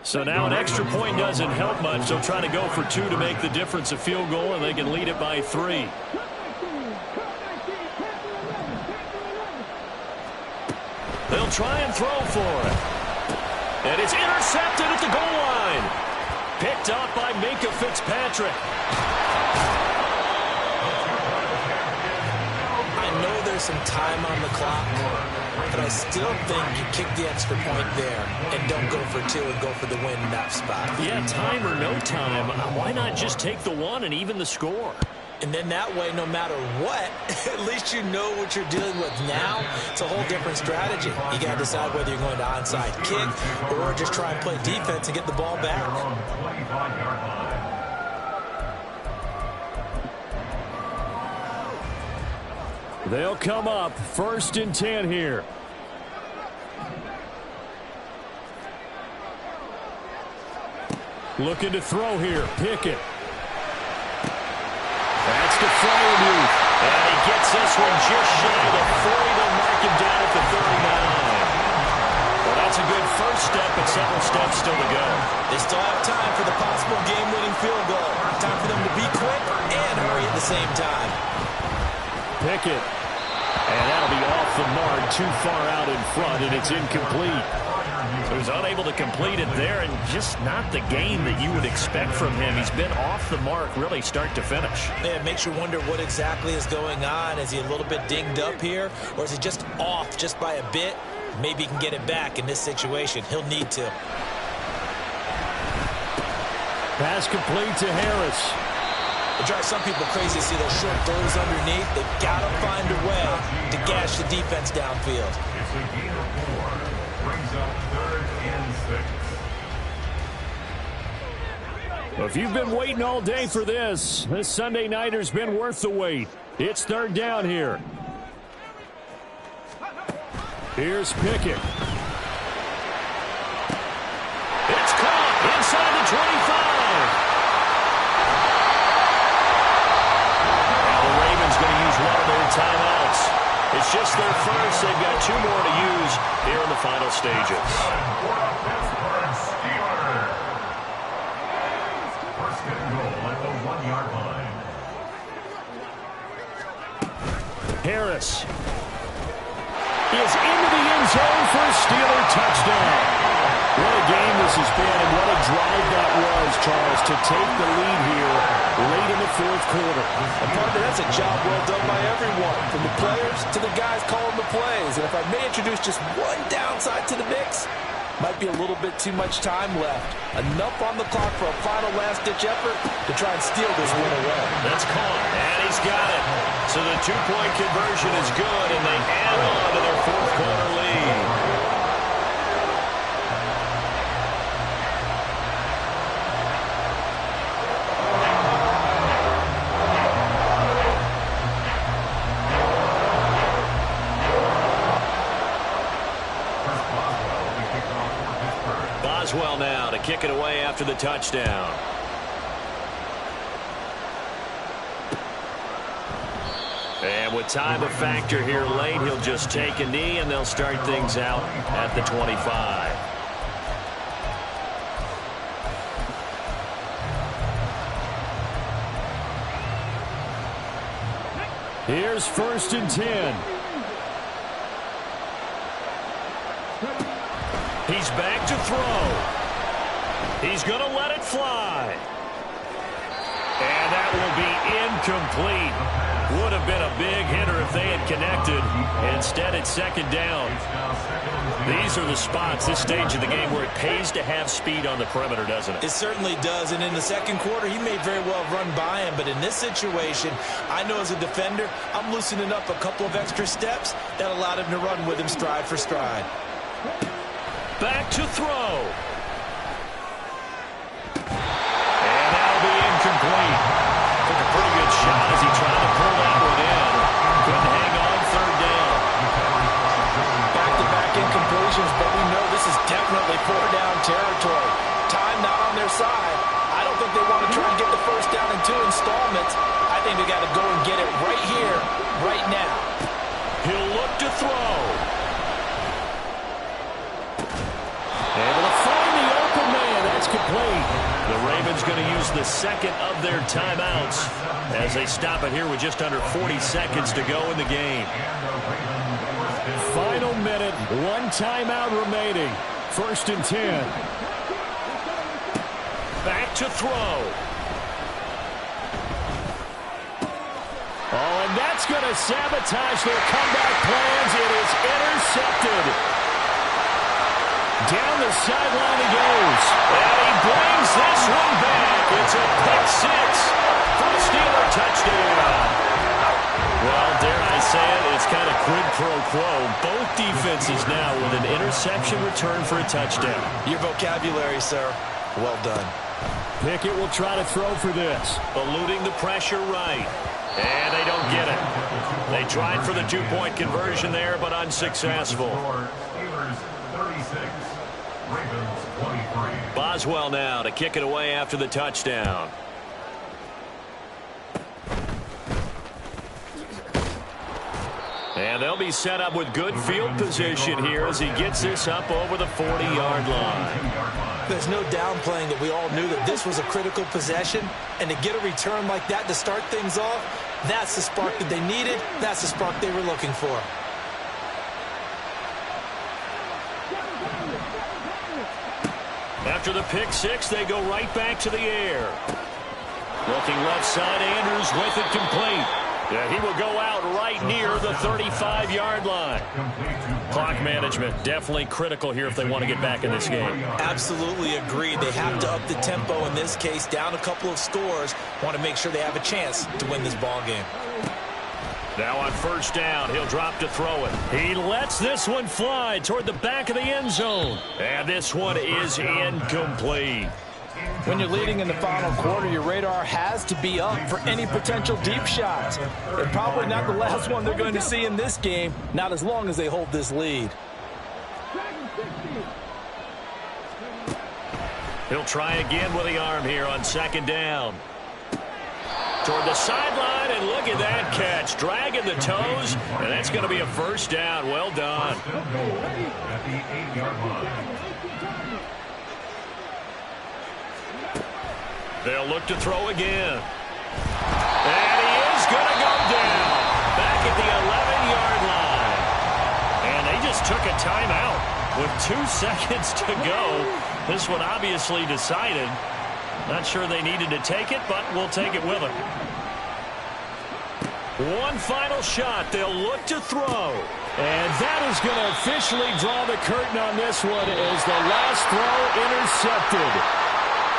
So now an extra point doesn't help much. They'll try to go for 2 to make the difference a field goal, and they can lead it by 3. They'll try and throw for it. And it's intercepted at the goal line. Picked up by Minkah Fitzpatrick. I know there's some time on the clock, but I still think you kick the extra point there and don't go for 2 and go for the win in that spot. Yeah, time or no time, why not just take the 1 and even the score? And then that way, no matter what, at least you know what you're dealing with now. It's a whole different strategy. You got to decide whether you're going to onside kick or just try and play defense and get the ball back. They'll come up 1st and 10 here. Looking to throw here. Pickett. That's to Fryermuth. And he gets this one just shy of the 40. They'll mark him down at the 39. Well, that's a good first step, but several steps still to go. They still have time for the possible game-winning field goal. Time for them to be quick and hurry at the same time. Pickett. And that'll be off the mark, too far out in front, and it's incomplete. So he's unable to complete it there, and just not the game that you would expect from him. He's been off the mark, really, start to finish. Yeah, it makes you wonder what exactly is going on. Is he a little bit dinged up here, or is he just off just by a bit? Maybe he can get it back in this situation. He'll need to. Pass complete to Harris. It drives some people crazy to see those short throws underneath. They've got to find a way to gash the defense downfield. It's a gain of 4. Brings up 3rd and 6. Well, if you've been waiting all day for this Sunday nighter's been worth the wait. It's 3rd down here. Here's Pickett. It's caught inside the 25. just their first. They've got 2 more to use here in the final stages. First and goal at the 1-yard line. Harris is into the end zone for a Steeler touchdown. What a game this has been, and what a drive that was, Charles, to take the lead here late in the 4th quarter. And partner, that's a job well done by everyone, from the players to the guys calling the plays. And if I may introduce just one downside to the mix, might be a little bit too much time left. Enough on the clock for a final last-ditch effort to try and steal this win away. That's caught, and he's got it. So the 2-point conversion is good, and they add on to their 4th quarter lead. Boswell now to kick it away after the touchdown. And with time a factor here late, he'll just take a knee, and they'll start things out at the 25. Here's 1st and 10. He's back to throw. He's going to let it fly. And that will be incomplete. Would have been a big hitter if they had connected. Instead, it's 2nd down. These are the spots, this stage of the game, where it pays to have speed on the perimeter, doesn't it? It certainly does, and in the 2nd quarter, he may very well run by him, but in this situation, I know as a defender, I'm loosening up a couple of extra steps that allowed him to run with him stride for stride. Back to throw. And that'll be incomplete. Took a pretty good shot as he tried to pull that one in. Couldn't hang on 3rd down. Back-to-back incompletions, but we know this is definitely 4-down territory. Time not on their side. I don't think they want to try and get the 1st down in 2 installments. I think they got to go and get it right here, right now. He'll look to throw. Able to find the open man. That's complete. The Ravens going to use the 2nd of their timeouts as they stop it here with just under 40 seconds to go in the game. Final minute, 1 timeout remaining. 1st and 10. Back to throw. Oh, and that's going to sabotage their comeback plans. It is intercepted. Down the sideline he goes. And he brings this one back. It's a pick 6 for the Steeler touchdown. Well, dare I say it, it's kind of quid pro quo. Both defenses now with an interception return for a touchdown. Your vocabulary, sir. Well done. Pickett will try to throw for this. Eluding the pressure right. And they don't get it. They tried for the 2-point conversion there, but unsuccessful. Steelers 36, Ravens 23. Boswell now to kick it away after the touchdown. And they'll be set up with good field position here as he gets this up over the 40-yard line. There's no downplaying that we all knew that this was a critical possession, and to get a return like that to start things off, that's the spark that they needed. That's the spark they were looking for. After the pick 6, they go right back to the air. Looking left side, Andrews with it complete. Yeah, he will go out right near the 35-yard line. Clock management definitely critical here if they want to get back in this game. Absolutely agreed. They have to up the tempo in this case, down a couple of scores. Want to make sure they have a chance to win this ball game. Now on 1st down, he'll drop to throw it. He lets this one fly toward the back of the end zone. And this one is incomplete. When you're leading in the final quarter, your radar has to be up for any potential deep shots. They're probably not the last one they're going to see in this game, not as long as they hold this lead. He'll try again with the arm here on 2nd down. Toward the sideline, and And look at that catch. Dragging the toes, and that's going to be a first down. Well done. First and goal at the 8-yard line. They'll look to throw again. And he is going to go down. Back at the 11-yard line. And they just took a timeout with 2 seconds to go. This one obviously decided. Not sure they needed to take it, but we'll take it with them. One final shot. They'll look to throw. And that is going to officially draw the curtain on this one as the last throw intercepted.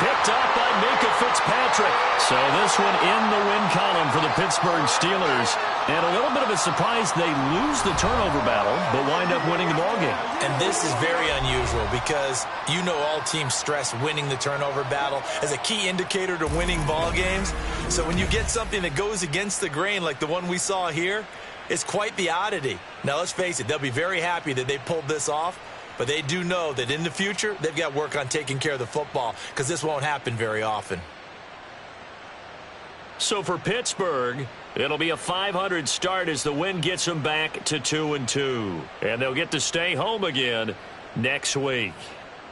Picked up by Minka Fitzpatrick. So this one in the win column for the Pittsburgh Steelers. And a little bit of a surprise, they lose the turnover battle, but wind up winning the ballgame. And this is very unusual because you know all teams stress winning the turnover battle as a key indicator to winning ball games. So when you get something that goes against the grain like the one we saw here, it's quite the oddity. Now, let's face it, they'll be very happy that they pulled this off. But they do know that in the future, they've got work on taking care of the football because this won't happen very often. So for Pittsburgh, it'll be a .500 start as the win gets them back to 2-2. And they'll get to stay home again next week.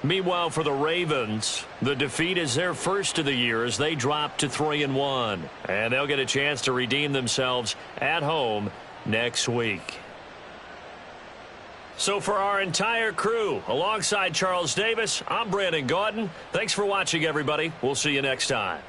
Meanwhile, for the Ravens, the defeat is their first of the year as they drop to 3-1. And they'll get a chance to redeem themselves at home next week. So for our entire crew, alongside Charles Davis, I'm Brandon Gaudin. Thanks for watching, everybody. We'll see you next time.